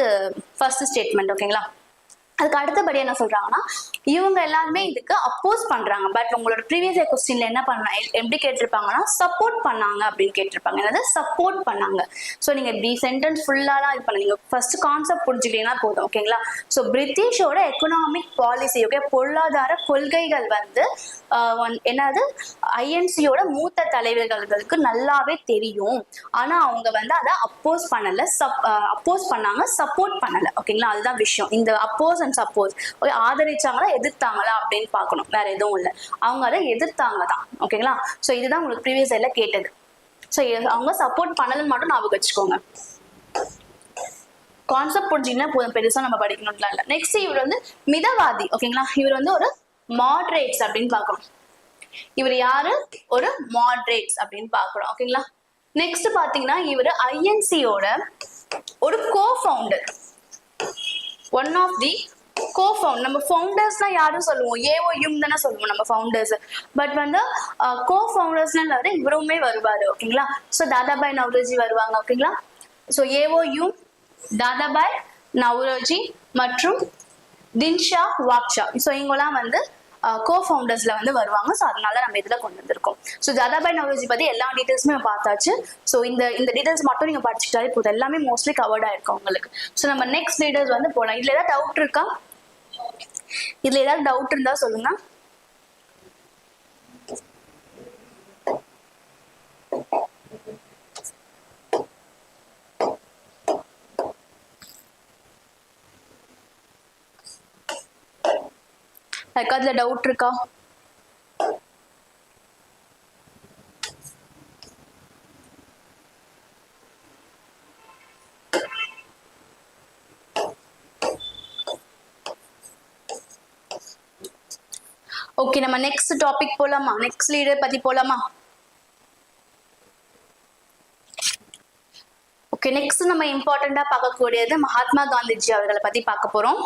ஃபர்ஸ்ட் ஸ்டேட்மெண்ட். ஓகேங்களா, அதுக்கு அடுத்தபடி என்ன சொல்றாங்கன்னா, இவங்க எல்லாருமே இதுக்கு அப்போஸ் பண்றாங்க. பட் உங்களோட ப்ரீவியஸ் இயர் கொஸ்டின்ல என்ன பண்ணாங்க, எப்படி கேட்டிருப்பாங்கன்னா சப்போர்ட் பண்ணாங்க அப்படின்னு கேட்டிருப்பாங்க. என்னது சப்போர்ட் பண்ணாங்க. ஸோ நீங்க இப்படி சென்டென்ஸ் ஃபுல்லாலாம் இது பண்ணீங்க, ஃபர்ஸ்ட் கான்செப்ட் புரிஞ்சுக்கிட்டீங்கன்னா போதும். ஓகேங்களா, ஸோ பிரிட்டிஷோட எக்கனாமிக் பாலிசி, ஓகே, பொருளாதார கொள்கைகள் வந்து என்னது ஐஎன்சியோட மூத்த தலைவர்களுக்கு நல்லாவே தெரியும். ஆனா அவங்க வந்து அதை அப்போஸ் பண்ணல, அப்போஸ் பண்ணாங்க, சப்போர்ட் பண்ணல. ஓகேங்களா, அதுதான் விஷயம். இந்த அப்போஸ் அண்ட் சப்போஸ், ஆதரிச்சாங்களா எதிர்த்தாங்களா அப்படின்னு பார்க்கணும், வேற எதுவும் இல்லை. அவங்க அதை எதிர்த்தாங்க தான். ஓகேங்களா, ஸோ இதுதான் உங்களுக்கு ப்ரீவியஸ் இயர்ல கேட்டது. ஸோ அவங்க சப்போர்ட் பண்ணலன்னு மட்டும் ஞாபகம் வச்சுக்கோங்க. கான்செப்ட் புரிஞ்சிங்கன்னா போதும், பெருசா நம்ம படிக்கணும்லாம் இல்லை. நெக்ஸ்ட் இவர் வந்து மிதவாதி. ஓகேங்களா, இவர் வந்து ஒரு மாடரேட்ஸ் அப்படின்னு பார்க்கணும். இவர் யாரு, ஒரு மாடரேட்ஸ் அப்படின்னு பார்க்கணும். ஓகேங்களா, நெக்ஸ்ட் பாத்தீங்கன்னா இவர் ஐஎன்சியோட ஒரு கோ-ஃபவுண்டர், ஒன் ஆஃப் தி கோ-ஃபவுண்டர். நம்ம ஃபவுண்டர்ஸ்லாம் யாரும் சொல்லுவோம், ஏஓயும் தானே சொல்லுவோம் நம்ம ஃபவுண்டர்ஸ். பட் வந்து கோ-ஃபவுண்டர்ஸ்ல இவருமே வருவாரு. ஓகேங்களா, ஸோ தாதாபாய் நவ்ரோஜி வருவாங்க. ஓகேங்களா, ஸோ ஏஓயும் தாதாபாய் நவ்ரோஜி மற்றும் தின்ஷா வாக்ஷா, ஸோ இவங்கெல்லாம் வந்து கோ-ஃபவுண்டர்ஸ்ல வந்து வருவாங்க. ஸோ அதனால நம்ம இதுல கொண்டு வந்திருக்கோம். ஸோ தாதாபாய் நவ்ரோஜி பத்தி எல்லா டீடைல்ஸுமே பார்த்தாச்சு. ஸோ இந்த டீடைல்ஸ் மட்டும் நீங்க படிச்சுட்டாலே போதும், எல்லாமே மோஸ்ட்லி கவர்ட் ஆயிருக்கும் உங்களுக்கு. ஸோ நம்ம நெக்ஸ்ட் டீடைல்ஸ் வந்து போலாம். இதுல ஏதாவது டவுட் இருக்கா? இதுல ஏதாவது டவுட் இருந்தா சொல்லுங்க. அதுல டவுட் இருக்கா? ஓகே, நம்ம நெக்ஸ்ட் டாபிக் போலாமா? நெக்ஸ்ட் லீடர் பத்தி போலாமா? ஓகே, நெக்ஸ்ட் நம்ம இம்பார்ட்டண்டா பார்க்கக்கூடியது மகாத்மா காந்திஜி அவர்களை பத்தி பார்க்க போறோம்.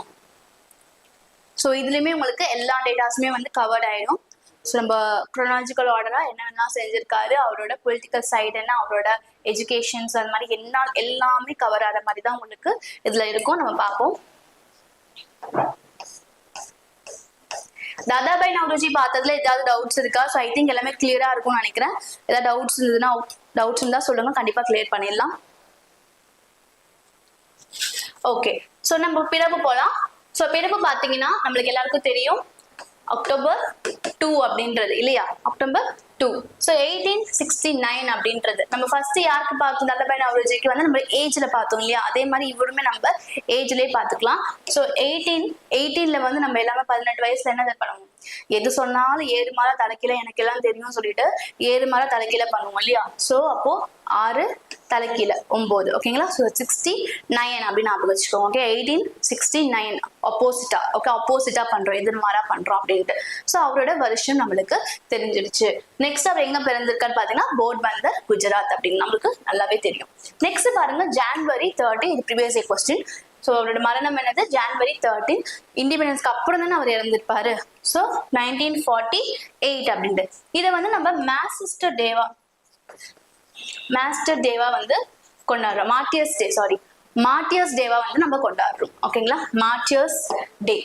ஸோ இதுலயுமே உங்களுக்கு எல்லா டேட்டாஸுமே வந்து கவர்ட் ஆயிடும். ஸோ நம்ம குரோனாலஜிக்கல் ஆர்டரா என்னென்னலாம் செஞ்சிருக்காரு, அவரோட பொலிட்டிக்கல் சைடு என்ன, அவரோட எஜுகேஷன்ஸ், அந்த மாதிரி எல்லாமே கவர் ஆகிற மாதிரி தான் உங்களுக்கு இதுல இருக்கும். நம்ம பார்ப்போம். தாதாபாய் நவ்ரோஜி பார்த்ததுல ஏதாவது டவுட்ஸ் இருக்கா? ஸோ ஐ திங்க் எல்லாமே கிளியரா இருக்கும்னு நினைக்கிறேன். ஏதாவது டவுட்ஸ் இருந்தா சொல்லுங்க, கண்டிப்பா கிளியர் பண்ணிடலாம். ஓகே, ஸோ நம்ம பிறப்பு போலாம். ஸோ பிறப்பு பார்த்தீங்கன்னா நம்மளுக்கு எல்லாருக்கும் தெரியும், அக்டோபர் 2 அப்படின்றது இல்லையா, அக்டோபர் 2. ஸோ 1869 அப்படின்றது நம்ம ஃபர்ஸ்ட் யாருக்கு பார்த்தோம், தாதாபாய் நவ்ரோஜிக்கு வந்து நம்ம ஏஜ்ல பார்த்தோம் இல்லையா, அதே மாதிரி இவருமே நம்ம ஏஜ்லயே பார்த்துக்கலாம். ஸோ 1818ல வந்து நம்ம எல்லாமே 18 வயசுல என்ன பண்ணுவோம், எது சொன்னாலும் 7 மாலை தலைக்கீழ எனக்கு எல்லாம் தெரியும் சொல்லிட்டு 7 மாலை தலைக்கீழ பண்ணுவோம் இல்லையா. ஸோ அப்போ 6 தலைக்கீழ 9. ஓகேங்களா, ஸோ 69 அப்படின்னு ஞாபகம் வச்சுக்கோங்க. ஓகே, 1869 ஆப்போசிட்டா. ஓகே, ஆப்போசிட்டா பண்றோம், எதிர்மாறா பண்றோம் அப்படின்ட்டு. ஸோ அவரோட வருஷம் நம்மளுக்கு தெரிஞ்சிடுச்சு. நெக்ஸ்ட் அவர் எங்க பிறந்திருக்காரு பாத்தீங்கன்னா போர்பந்தர், குஜராத் அப்படின்னு நம்மளுக்கு நல்லாவே தெரியும். நெக்ஸ்ட் பாருங்க, January 30, இது ப்ரீவியஸ் இயர் கொஸ்டின். ஸோ அவரோட மரணம் என்னது January 13. இண்டிபெண்டன்ஸ்க்கு அப்புறம் தானே அவர் இறந்திருப்பாரு. ஸோ 1948 அப்படின்ட்டு. இதை வந்து நம்ம மாஸ்டர் டேவா வந்து கொண்டாடுறோம். மார்ட்டியர்ஸ் டேவா வந்து நம்ம கொண்டாடுறோம். ஓகேங்களா, மார்ட்டியர்ஸ் டே.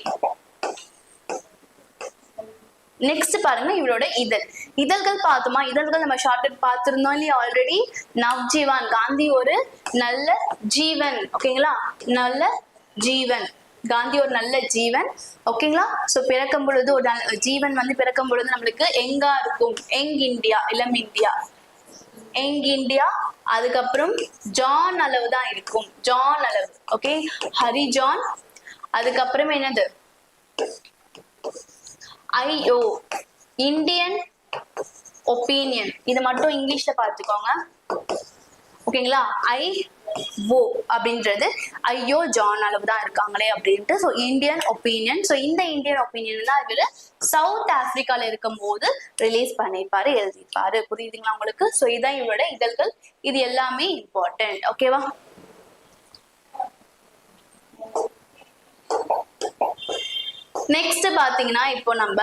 நெக்ஸ்ட் பாருங்க இவரோட இதழ்கள் பார்த்தோமா? இதழ்கள் நம்ம ஷார்ட் பார்த்திருந்தோம் இல்லையா ஆல்ரெடி. நவ்ஜீவன், காந்தி ஒரு நல்ல ஜீவன். ஓகேங்களா, நல்ல ஜீவன், காந்தி ஒரு நல்ல ஜீவன். ஓகேங்களா, ஸோ பிறக்கும் பொழுது ஒரு ஜீவன் வந்து பிறக்கும் பொழுது நம்மளுக்கு எங்கா இருக்கும்? யங் இந்தியா, இளம் இந்தியா, யங் இந்தியா. அதுக்கப்புறம் ஜான் அளவு தான் இருக்கும், ஜான் அளவு. Okay, Hari John. அதுக்கப்புறம் என்னது? ஐயோ, இந்தியன் ஒப்பீனியன். இது மட்டும் இங்கிலீஷ்ல பார்த்துக்கோங்க. ஓகேங்களா, ஓ அப்படின்றது ஐயோ ஜான் அளவு தான் இருக்காங்களே அப்படின்ட்டு. So Indian opinion. ஸோ இந்த இந்தியன் ஒப்பீனியன் தான் இவரு சவுத் ஆப்பிரிக்கால இருக்கும் போது ரிலீஸ் பண்ணிருப்பாரு, எழுதியிருப்பாரு. புரியுதுங்களா உங்களுக்கு? ஸோ இதான் இவரோட இதழ்கள். இது எல்லாமே இம்பார்ட்டன்ட். ஓகேவா? நெக்ஸ்ட் பாத்தீங்கன்னா இப்போ நம்ம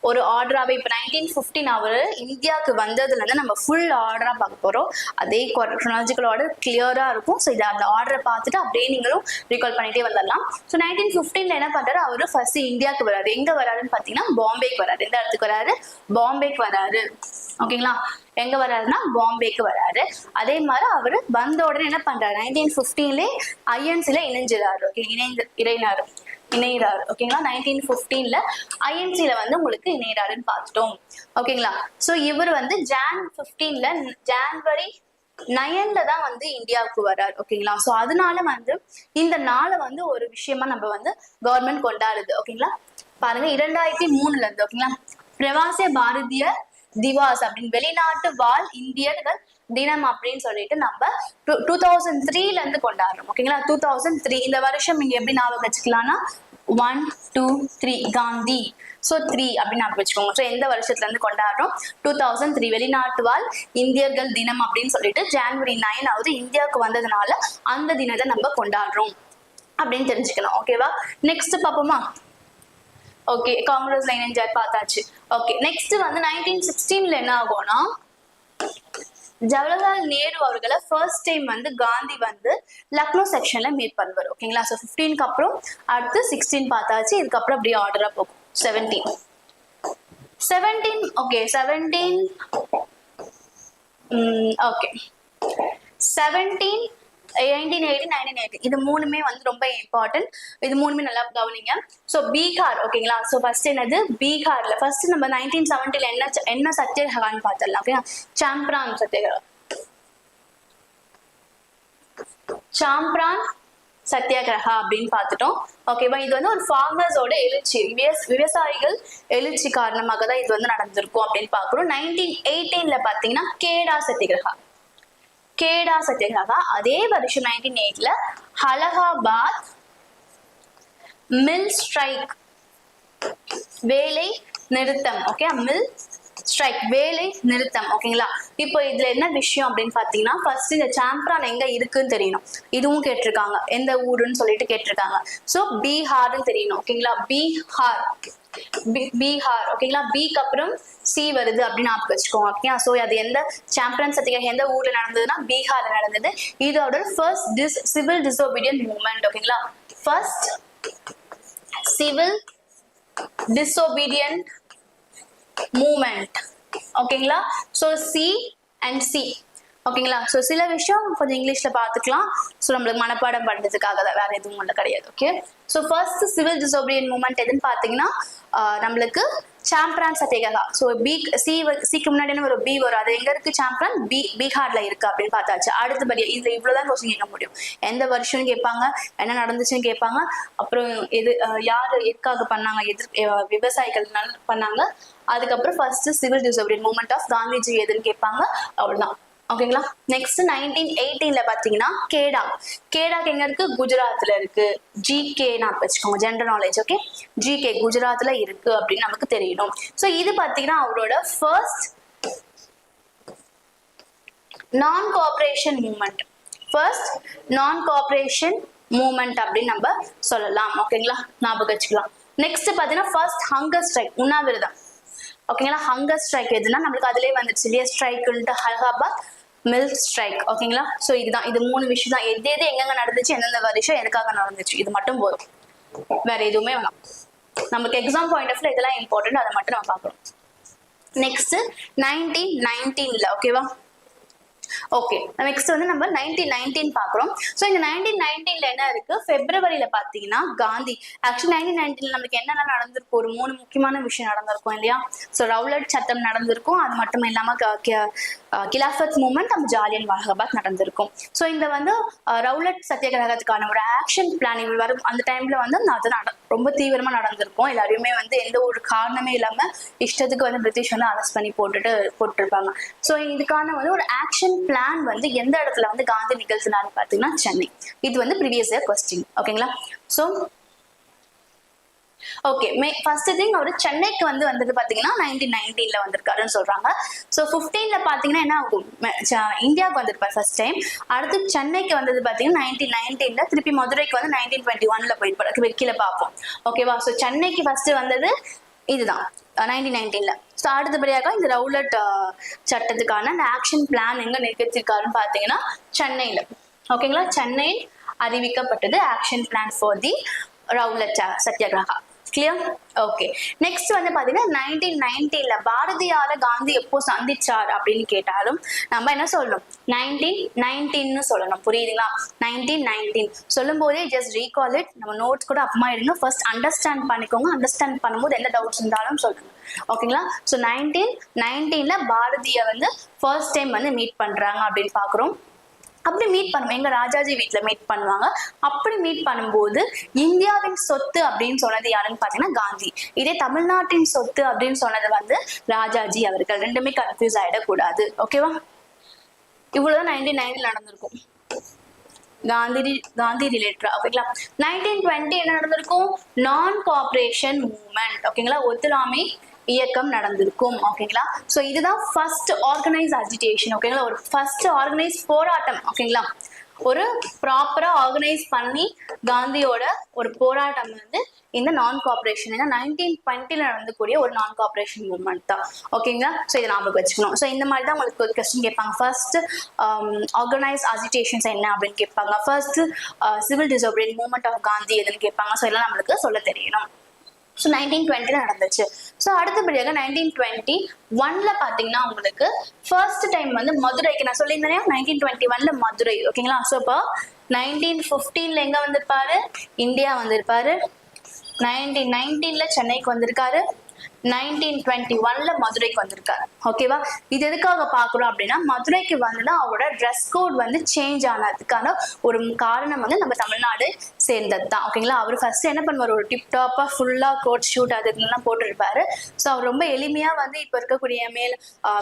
ஒரு ஆர்டராவே இப்போ 1915 அவர் இந்தியாவுக்கு வந்ததுல இருந்து நம்ம ஃபுல் ஆர்டரா பார்க்க போறோம். அதே குரோனாலஜிக்கல் ஆர்டர் கிளியரா இருக்கும். ஸோ இதை அந்த ஆர்டரை பார்த்துட்டு அப்படியே நீங்களும் ரீகால் பண்ணிட்டே வந்துடலாம். ஸோ 1915 என்ன பண்றாரு? அவரு ஃபர்ஸ்ட் இந்தியாவுக்கு வராரு. எங்க வராருன்னு பாத்தீங்கன்னா பாம்பேக்கு வராரு. எந்த இடத்துக்கு வராரு? பாம்பேக்கு வராரு. ஓகேங்களா, எங்க வராருன்னா பாம்பேக்கு வராரு. அதே மாதிரி அவரு வந்த உடனே என்ன பண்றாரு? 1915 ஐஎன்சில இணைஞ்சிடாரு. ஓகே, இணைகிறாரு. ஓகேங்களா, 1915 ஐஎன்சில வந்து உங்களுக்கு இணைகிறாருன்னு பார்த்துட்டோம். ஓகேங்களா, ஸோ இவர் வந்து ஜான்வரி 9 தான் வந்து இந்தியாவுக்கு வர்றாரு. ஓகேங்களா, ஸோ அதனால வந்து இந்த நாளை வந்து ஒரு விஷயமா நம்ம வந்து கவர்மெண்ட் கொண்டாடுது. ஓகேங்களா, பாருங்க 2003 இருந்து ஓகேங்களா பிரவாசிய பாரதிய திவாஸ் அப்படின்னு வெளிநாட்டு வாழ் இந்தியர்கள் தினம் அப்படின்னு சொல்லிட்டு நம்ம 2003 இருந்து கொண்டாடுறோம். ஓகேங்களா, 2003 இந்த வருஷம் நீங்க எப்படி ஞாபகம் வச்சுக்கலாம்னா 1 2 3 காந்தி. ஸோ 3 அப்படின்னு ஞாபகம் வச்சுக்கோங்க. ஸோ எந்த வருஷத்துல இருந்து கொண்டாடுறோம்? 2003 வெளிநாட்டு வாழ் இந்தியர்கள் தினம் அப்படின்னு சொல்லிட்டு January 9 இந்தியாவுக்கு வந்ததுனால அந்த தினத்தை நம்ம கொண்டாடுறோம் அப்படின்னு தெரிஞ்சுக்கணும். ஓகேவா, நெக்ஸ்ட் பாப்போமா? ஓகே, காங்கிரஸ் லைன் என்ஜாய் பார்த்தாச்சு. ஓகே, நெக்ஸ்ட் வந்து 1916 என்ன ஆகும்னா ஜவஹர்லால் நேரு அவர்களை ஃபர்ஸ்ட் டைம் வந்து காந்தி வந்து லக்னோ செக்ஷன்ல மீட் பண்ணுவார். ஓகேங்களா, ஸோ 15க்கு அப்புறம் அடுத்து 16 பார்த்தாச்சு. இதுக்கப்புறம் அப்படியே ஆர்டரா போகும். 17 ஓகே 17 ஓகே 17 1980 1980 இது மூணுமே வந்து ரொம்ப இம்பார்ட்டன்ட். இது மூணுமே நல்லா கவனிங்க. ஸோ பீகார். ஓகேங்களா, ஸோ ஃபர்ஸ்ட் என்னது? பீகார்ல ஃபர்ஸ்ட் நம்ம 1970 என்ன சத்தியகிரகான்னு பார்த்துடலாம். ஓகேங்களா, சாம்பிரான் சத்தியாகிரகா அப்படின்னு பார்த்துட்டோம். ஓகேவா, இது வந்து ஒரு ஃபார்மர்ஸோட எழுச்சி, விவசாயிகள் எழுச்சி காரணமாக தான் இது வந்து நடந்திருக்கும் அப்படின்னு பார்க்குறோம். 1918 பாத்தீங்கன்னா கேடா சத்தியாகிரகா. அதே வருஷம் 1908 அலகாபாத் மில் ஸ்ட்ரைக், வேலை நிறுத்தம். ஓகே, மில் ஸ்ட்ரைக், வேலை நிறுத்தம். ஓகேங்களா, இப்போ இதுல என்ன விஷயம் அப்படின்னு பாத்தீங்கன்னா ஃபர்ஸ்ட் இந்த சாம்பிரான் எங்க இருக்குன்னு தெரியணும். இதுவும் கேட்டிருக்காங்க, எந்த ஊருன்னு சொல்லிட்டு கேட்டிருக்காங்க. ஸோ பீகார்னு தெரியணும். ஓகேங்களா, பீகார். ஓகேங்களா, பிக்கு அப்புறம் சி வருது அப்படின்னு ஞாபகம் வச்சுக்கோங்க. ஓகே, ஸோ அது எந்த சாம்பிரான் சத்தியாகிரகம் எந்த ஊர்ல நடந்ததுன்னா பீகார்ல நடந்தது. இதோட ஃபர்ஸ்ட் சிவில் டிசோபீடியன்ட் மூவ்மெண்ட். ஓகேங்களா, ஃபர்ஸ்ட் சிவில் டிசோபீடியன்ட் மூவ்மெண்ட். ஓகேங்களா, ஸோ சி அண்ட் சி. ஓகேங்களா, ஸோ சில விஷயம் கொஞ்சம் இங்கிலீஷ்ல பார்த்துக்கலாம். ஸோ நம்மளுக்கு மனப்பாடம் பண்றதுக்காக தான், வேற எதுவும் ஒன்றும் கிடையாது. Okay, so first civil disobedient movement எதுன்னு பார்த்தீங்கன்னா நம்மளுக்கு சாம்பிரான் சத்தியாகிரகா. ஸோ சிக்கு முன்னாடி ஒரு பி வரும், அது எங்க இருக்கு? சாம்பிரான் பீகார்ல இருக்கு அப்படின்னு பார்த்தாச்சு. அடுத்தபடி இதுல இவ்வளவுதான் கொஸ்டின் கேட்க முடியும். எந்த வருஷம்னு கேட்பாங்க, என்ன நடந்துச்சுன்னு கேட்பாங்க, அப்புறம் யாரு எதுக்காக பண்ணாங்க, விவசாயிகள் பண்ணாங்க. அதுக்கப்புறம் first civil disobedient movement of Gandhiji எதுன்னு கேட்பாங்க. அவ்வளவுதான். ஓகேங்களா, நெக்ஸ்ட் 1918 பாத்தீங்கன்னா கேடாக்கு எங்க இருக்கு? குஜராத்ல இருக்கு. ஜிகே நான் வச்சுக்கோங்க, ஜெனரல் நாலேஜ். ஓகே, ஜிகே குஜராத்ல இருக்கு அப்படின்னு நமக்கு தெரியணும். ஸோ இது பாத்தீங்கன்னா அவரோட ஃபர்ஸ்ட் நான் கோஆபரேஷன் மூவ்மெண்ட். மூமெண்ட் அப்படின்னு நம்ம சொல்லலாம். ஓகேங்களா, ஞாபகம் வச்சுக்கலாம். நெக்ஸ்ட் பாத்தீங்கன்னா ஃபர்ஸ்ட் ஹங்கர் ஸ்ட்ரைக், உண்ணாவிரதம். ஓகேங்களா, ஹங்கர் ஸ்ட்ரைக் எதுனா நம்மளுக்கு அதுலயே வந்துருச்சு இல்லையா, ஸ்ட்ரைக்குன்ட்டு அலகாபாத் மில்க் ஸ்ட்ரைக். ஓகேங்களா, ஸோ இதுதான், இது 3 விஷயம் தான். எது எது எங்கெங்க நடந்துச்சு, எந்தெந்த வருஷம் எதுக்காக நடந்துச்சு, இது மட்டும் போதும், வேற எதுவுமே வேணாம். நமக்கு எக்ஸாம் பாயிண்ட் ஆஃப் வியூ இதெல்லாம் இம்பார்ட்டன்ட், அதை மட்டும் நம்ம பார்க்கணும். நெக்ஸ்ட் 1919ல ஓகேவா. ஓகே, நெக்ஸ்ட் வந்து நம்ம 1919 பாக்குறோம். ஸோ இந்த 1919ல என்ன இருக்கு, பிப்ரவரியில பாத்தீங்கன்னா காந்தி, ஆக்சுவலி 1919ல நமக்கு என்னென்ன நடந்திருக்கும், ஒரு 3 முக்கியமான விஷயம் நடந்திருக்கும் இல்லையா. ஸோ ரவுலட் சட்டம் நடந்திருக்கும், அது மட்டும் இல்லாம கிலாஃபத் மூமெண்ட், நம்ம ஜாலியன் வாலாபாக் நடந்திருக்கும். ஸோ இந்த வந்து ரவுலட் சத்தியாகிரகத்துக்கான ஒரு ஆக்ஷன் பிளான் இவர் வரும் அந்த டைம்ல வந்து அது ரொம்ப தீவிரமா நடந்திருக்கும். எல்லாரையுமே வந்து எந்த ஒரு காரணமே இல்லாம இஷ்டத்துக்கு வந்து பிரிட்டிஷ் வந்து அரெஸ்ட் பண்ணி போட்டுருப்பாங்க. ஸோ இதுக்கான வந்து ஒரு ஆக்ஷன் பிளான் வந்து எந்த இடத்துல வந்து காந்தி நிகழ்த்தினாரு பாத்தீங்கன்னா சென்னை. இது வந்து ப்ரீவியஸ் இயர் கொஸ்டின். ஓகேங்களா, ஸோ ஓகே, ஃபர்ஸ்ட் திங் அவர் சென்னைக்கு வந்து வந்தது பாத்தீங்கன்னா 1919ல வந்திருக்காருன்னு சொல்றாங்க. ஸோ 15ல பாத்தீங்கன்னா என்ன ஆகும், இந்தியாவுக்கு வந்திருப்பாரு ஃபர்ஸ்ட் டைம். அடுத்து சென்னைக்கு வந்தது பாத்தீங்கன்னா 1919ல, திருப்பி மதுரைக்கு வந்து 1921ல போயிருப்பாரு, கீழே பார்ப்போம். ஓகேவா, ஸோ சென்னைக்கு ஃபர்ஸ்ட் வந்தது இதுதான் 1919ல. ஸோ அடுத்தபடியாக இந்த ரவுலட் சட்டத்துக்கான அந்த ஆக்ஷன் பிளான் எங்க நிகழ்த்திருக்காருன்னு பாத்தீங்கன்னா சென்னையில. ஓகேங்களா, சென்னையில் அறிவிக்கப்பட்டது action plan for the Rowlatt satyagraha. Clear? Okay, next வந்து பாத்தீங்கன்னா 1919ல பாரதியார காந்தி எப்போ சந்திச்சார் அப்படின்னு கேட்டாலும் நம்ம என்ன சொல்லணும், 1919ன்னு சொல்லணும். புரியுதுங்களா, 1919 சொல்லும் போதே ஜஸ்ட் ரீகால் இட். நம்ம நோட்ஸ் கூட அப்பமா எடுங்க, ஃபர்ஸ்ட் அண்டர்ஸ்டாண்ட் பண்ணிக்கோங்க. அண்டர்ஸ்டாண்ட் பண்ணும்போது எந்த டவுட்ஸ் இருந்தாலும் சொல்லுங்க. ஓகேங்களா, ஸோ 1919ல பாரதிய வந்து ஃபர்ஸ்ட் டைம் வந்து மீட் பண்றாங்க அப்படின்னு பாக்குறோம். அப்படி மீட் பண்ணுவோம், எங்க ராஜாஜி வீட்டுல மீட் பண்ணுவாங்க. அப்படி மீட் பண்ணும்போது இந்தியாவின் சொத்து அப்படின்னு சொன்னது யாருன்னு பாத்தீங்கன்னா காந்தி. இதே தமிழ்நாட்டின் சொத்து அப்படின்னு சொன்னது வந்து ராஜாஜி அவர்கள். ரெண்டுமே கன்ஃபியூஸ் ஆயிடக்கூடாது. ஓகேவா, இவ்வளவுதான் 1919 நடந்திருக்கும் காந்தி ரிலேட்டடா. ஓகேங்களா, 1920 என்ன நடந்திருக்கும், நான் கோஆபரேஷன் மூவ்மெண்ட். ஓகேங்களா, ஒத்துழையாமை இயக்கம் நடந்திருக்கும். ஓகேங்களா, சோ இதுதான் ஃபர்ஸ்ட் ஆர்கனைஸ் அஜிடேஷன். ஓகேங்களா, ஒரு ஃபர்ஸ்ட் ஆர்கனைஸ் போராட்டம். ஓகேங்களா, ஒரு ப்ராப்பரா ஆர்கனைஸ் பண்ணி காந்தியோட ஒரு போராட்டம் வந்து இந்த நான் கோஆபரேஷன், 1920ல நடந்தக்கூடிய ஒரு நான் கோஆபரேஷன் மூவ்மெண்ட் தான். ஓகேங்களா, ஸோ இதை ஞாபகம் வச்சுக்கணும். ஸோ இந்த மாதிரி தான் உங்களுக்கு ஒரு கொஸ்டின் கேட்பாங்க. ஃபர்ஸ்ட் ஆர்கனைஸ் அஜிடேஷன்ஸ் என்ன அப்படின்னு கேட்பாங்க. First civil disobedient movement of Gandhi எதுன்னு கேட்பாங்க. ஸோ எல்லாம் நம்மளுக்கு சொல்ல தெரியணும். ஸோ 1920ல நடந்துச்சு. ஸோ அடுத்தபடியாக 1921ல பார்த்தீங்கன்னா உங்களுக்கு ஃபர்ஸ்ட் டைம் வந்து மதுரைக்கு, நான் சொல்லியிருந்தேன் 1921ல மதுரை. ஓகேங்களா, ஸோ இப்போ 1915ல எங்க வந்திருப்பாரு, இந்தியா வந்திருப்பாரு. 1919ல சென்னைக்கு வந்திருக்காரு. 1921ல மதுரைக்கு வந்திருக்காரு. ஓகேவா, இது எதுக்காக பாக்குறோம் அப்படின்னா மதுரைக்கு வந்துதான் அவரோட ட்ரெஸ் கோட் வந்து சேஞ்ச் ஆனதுக்கான ஒரு காரணம் வந்து நம்ம தமிழ்நாடு சேர்ந்தது தான். ஓகேங்களா, அவர் ஃபர்ஸ்ட் என்ன பண்ணுவார், ஒரு டிப் டாப்பா ஃபுல்லா கோட் ஷூட் அதுலாம் போட்டுருப்பாரு. ஸோ அவர் ரொம்ப எளிமையா வந்து இப்ப இருக்கக்கூடிய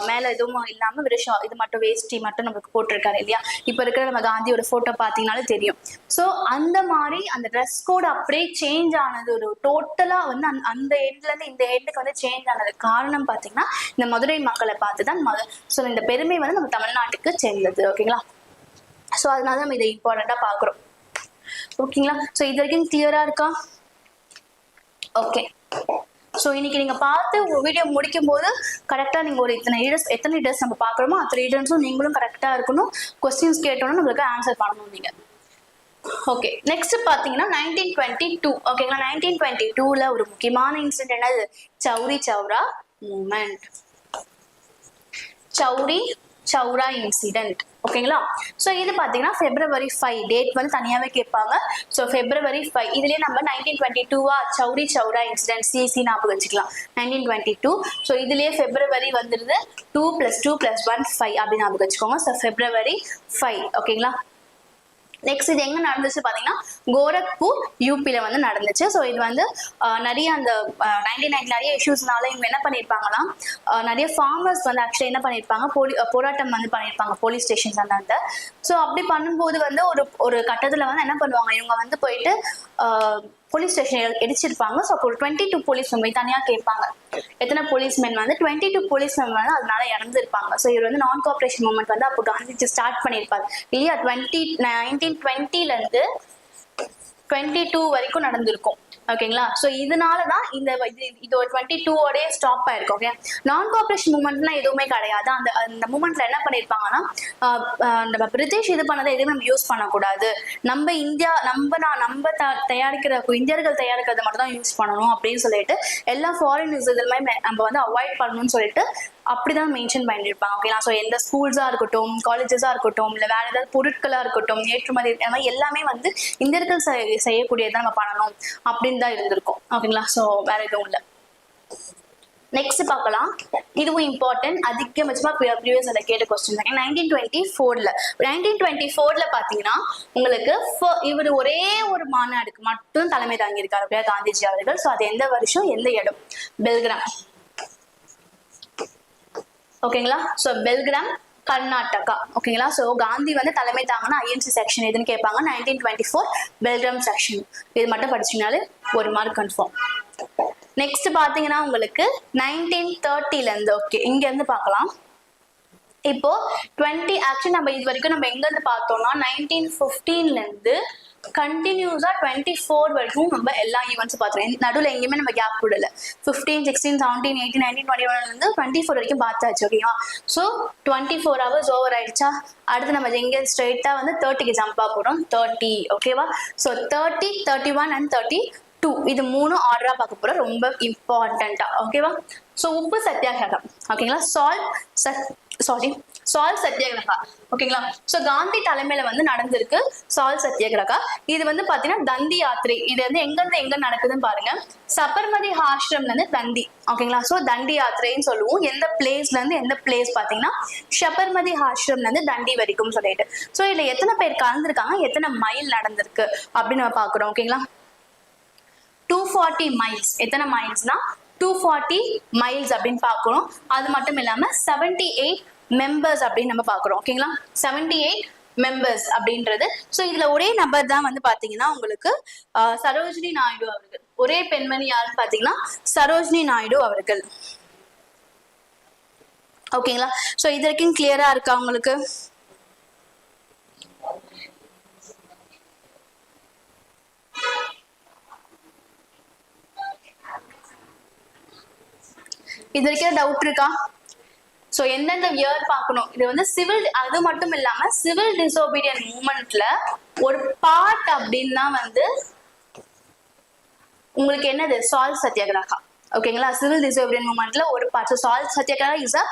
மேல எதுவும் இல்லாம விஷயம் இது மட்டும் வேஷ்டி மட்டும் நமக்கு போட்டிருக்காரு இல்லையா. இப்ப இருக்கிற நம்ம காந்தியோட போட்டோ பாத்தீங்கன்னாலும் தெரியும். ஸோ அந்த மாதிரி அந்த ட்ரெஸ் கோட் அப்படியே சேஞ்ச் ஆனது, ஒரு டோட்டலா வந்து அந்த எண்ட்ல இருந்து இந்த எண்டுக்கு வந்து சேஞ்ச் ஆனது காரணம் பாத்தீங்கன்னா இந்த மதுரை மக்களை பார்த்துதான். ஸோ இந்த பெருமை வந்து நம்ம தமிழ்நாட்டுக்கு சேர்ந்தது. ஓகேங்களா, ஸோ அதனால நம்ம இதை இம்பார்ட்டண்டா பாக்குறோம். ஓகேங்களா, ஸோ இது வரைக்கும் கிளியரா இருக்கா? ஓகே, ஸோ இன்னைக்கு நீங்க பார்த்து வீடியோ முடிக்கும் போது கரெக்டா நீங்க ஒரு எத்தனை லீடர்ஸ் நம்ம பாக்குறோமோ அத்தனை லீடர்ஸும் நீங்களும் கரெக்டா இருக்கணும். கொஸ்டின்ஸ் கேட்டோம்னா நம்மளுக்கு ஆன்சர் பண்ணணும் நீங்க. ஓகே, நெக்ஸ்ட் பாத்தீங்கன்னா 1922. ஓகேங்களா, 1922ல ஒரு முக்கியமான இன்சிடென்ட் என்னது, சௌரி சௌரா மூவ்மெண்ட். சௌரி சௌரா இன்சிடென்ட். ஓகேங்களா, ஸோ இது பார்த்தீங்கன்னா February 5 டேட் வந்து தனியாகவே கேட்பாங்க. ஸோ February 5 இதுலேயே நம்ம 1922 சௌரி சௌரா இன்சிடென்ட் சிசி ஞாபகம் வச்சுக்கலாம். 1922. ஸோ இதுலேயே February வந்துடுது 2 + 2 + 1 5 அப்படின்னு ஞாபகம் வச்சுக்கோங்க. So February 5. ஓகேங்களா, நெக்ஸ்ட் இது எங்க நடந்துச்சு பாத்தீங்கன்னா கோரக்பூர் யூபில வந்து நடந்துச்சு. ஸோ இது வந்து நிறைய அந்த 1990 நிறைய இஷ்யூஸ்னால இவங்க என்ன பண்ணியிருப்பாங்கன்னா நிறைய ஃபார்மர்ஸ் வந்து ஆக்சுவலி என்ன பண்ணியிருப்பாங்க, போராட்டம் வந்து பண்ணியிருப்பாங்க போலீஸ் ஸ்டேஷன்ஸ் அந்த. ஸோ அப்படி பண்ணும்போது வந்து ஒரு கட்டத்துல வந்து என்ன பண்ணுவாங்க, இவங்க வந்து போயிட்டு போலீஸ் ஸ்டேஷன் இடிச்சிருப்பாங்க. ஸோ ஒரு 22 போலீஸ்மேன் தனியா கேட்பாங்க. எத்தனை போலீஸ்மேன் வந்து 22 போலீஸ்மேன் வந்து அதனால இறந்துருப்பாங்க. ஸோ இவர் வந்து நான் கோஆபரேஷன் மூவ்மெண்ட் வந்து அப்போ காந்திஜி ஸ்டார்ட் பண்ணியிருப்பாரு இல்லையா. 1920ல இருந்து 22 வரைக்கும் நடந்திருக்கும். ஓகேங்களா? ஸோ இதனால தான் இது ஒரு 22 ஓடே ஸ்டாப் ஆயிருக்கும். ஓகே, நான் கோஆபரேஷன் மூவ்மெண்ட்லாம் எதுவுமே கிடையாது. அந்த மூவ்மெண்ட்ல என்ன பண்ணியிருப்பாங்கன்னா, நம்ம பிரிட்டிஷ் இது பண்ணதை எதுவுமே நம்ம யூஸ் பண்ணக்கூடாது, நம்ம இந்தியா நம்ம தயாரிக்கிற இந்தியர்கள் தயாரிக்கிறத மட்டும் தான் யூஸ் பண்ணணும் அப்படின்னு சொல்லிட்டு எல்லா ஃபாரின் யூஸ் இதுமே நம்ம வந்து அவாய்ட் பண்ணணும்னு சொல்லிட்டு அப்படிதான் மென்ஷன் பண்ணியிருப்பாங்க. ஓகேங்களா? ஸோ எந்த ஸ்கூல்ஸா இருக்கட்டும், காலேஜஸா இருக்கட்டும், இல்லை வேற ஏதாவது பொருட்களா இருக்கட்டும், ஏற்றுமதி எல்லாமே வந்து இந்தியர்கள் செய்யக்கூடியதான் நம்ம பண்ணணும் அப்படின்னு தான் இருந்திருக்கும். ஓகேங்களா? ஸோ வேற எதுவும் இல்லை. நெக்ஸ்ட் பார்க்கலாம். இதுவும் இம்பார்ட்டன்ட், அதிகபட்சமா ப்ரீவியஸ் அதை கேட்ட கொஸ்டின். 1924ல பாத்தீங்கன்னா உங்களுக்கு இவர் ஒரே ஒரு மாநாடுக்கு மட்டும் தலைமை தாங்கியிருக்காரு காந்திஜி அவர்கள். ஸோ அது எந்த வருஷம், எந்த இடம்? பெல்கிராம். ஓகேங்களா? ஸோ பெல்கிராம், கர்நாடகா. ஓகேங்களா? ஸோ காந்தி வந்து தலைமை தாங்கன்னா ஐஎன்சி செக்ஷன் எதுன்னு கேட்பாங்க. 1924 பெல்கிராம் செக்ஷன். இது மட்டும் படிச்சீங்கனாலே ஒரு மார்க் கன்ஃபார்ம். நெக்ஸ்ட் பாத்தீங்கன்னா உங்களுக்கு 1930ல இருந்து, ஓகே, இங்க இருந்து பார்க்கலாம். இப்போ 20 ஆக்சுவலி நம்ம இது வரைக்கும் நம்ம எங்க இருந்து பார்த்தோம்னா 1915ல இருந்து கண்டினியூஸா 24 வரைக்கும் நம்ம எல்லா ஈவெண்ட்ஸும் பார்த்துருவோம். நடுவில் எங்கேயுமே நம்ம கேப் விடல. 15, 16, 17, 18, 19, 21 இருந்து 24 வரைக்கும் பார்த்தாச்சு. ஓகேவா? ஸோ 24 hours ஓவர் ஆயிடுச்சா? அடுத்து நம்ம எங்க ஸ்ட்ரெயிட்டா வந்து 30க்கு ஜம்பா போறோம். 30. ஓகேவா? ஸோ 30, 31 and 32 இது 3 ஆர்டரா பார்க்க போறோம், ரொம்ப இம்பார்ட்டண்டா. ஓகேவா? ஸோ உப்பு சத்தியாகிரகம். ஓகேங்களா? சால்ட் சத்தியாகிரகா. ஓகேங்களா? ஸோ காந்தி தலைமையில வந்து நடந்திருக்கு சால்ட் சத்தியாகிரகா. இது வந்து பாத்தீங்கன்னா தண்டி யாத்திரை. இது வந்து எங்க நடக்குதுன்னு பாருங்க. சபர்மதி ஆசிரம்ல இருந்து தண்டி. ஓகேங்களா? ஸோ தண்டி யாத்திரைன்னு சொல்லுவோம். எந்த பிளேஸ்ல இருந்து எந்த பிளேஸ் பாத்தீங்கன்னா சபர்மதி ஆசிரம்ல இருந்து தண்டி வரைக்கும் சொல்லிட்டு. ஸோ இதுல எத்தனை பேர் கலந்துருக்காங்க, எத்தனை மைல் நடந்திருக்கு அப்படின்னு நம்ம பாக்குறோம். ஓகேங்களா? 240 மைல்ஸ். எத்தனை மைல்ஸ்னா 240 மைல்ஸ் அப்படின்னு பார்க்கணும். அது மட்டும் இல்லாம 78 மெம்பர்ஸ் அப்படின்னு நம்ம பார்க்குறோம். ஓகேங்களா? 78 மெம்பர்ஸ் அப்படின்றது. ஸோ இதுல ஒரே நபர் தான் வந்து பாத்தீங்கன்னா உங்களுக்கு சரோஜினி நாயுடு அவர்கள். ஒரே பெண்மணி யாருன்னு பாத்தீங்கன்னா சரோஜினி நாயுடு அவர்கள். ஓகேங்களா? ஸோ இது வரைக்கும் கிளியரா இருக்கா உங்களுக்கு? இது வரைக்கும் டவுட் இருக்கா? ஸோ எந்தெந்த இயர் பார்க்கணும். இது வந்து சிவில், அது மட்டும் இல்லாம சிவில் டிசோபீடியன்ட் மூவ்மெண்ட்ல ஒரு பார்ட் அப்படின்னு தான் வந்து உங்களுக்கு என்னது சால்ட் சத்தியாகிரகா. ஓகேங்களா? சிவில் டிசோபீடியன்ட் மூவ்மெண்ட்ல ஒரு part. Salt Satyagraha is a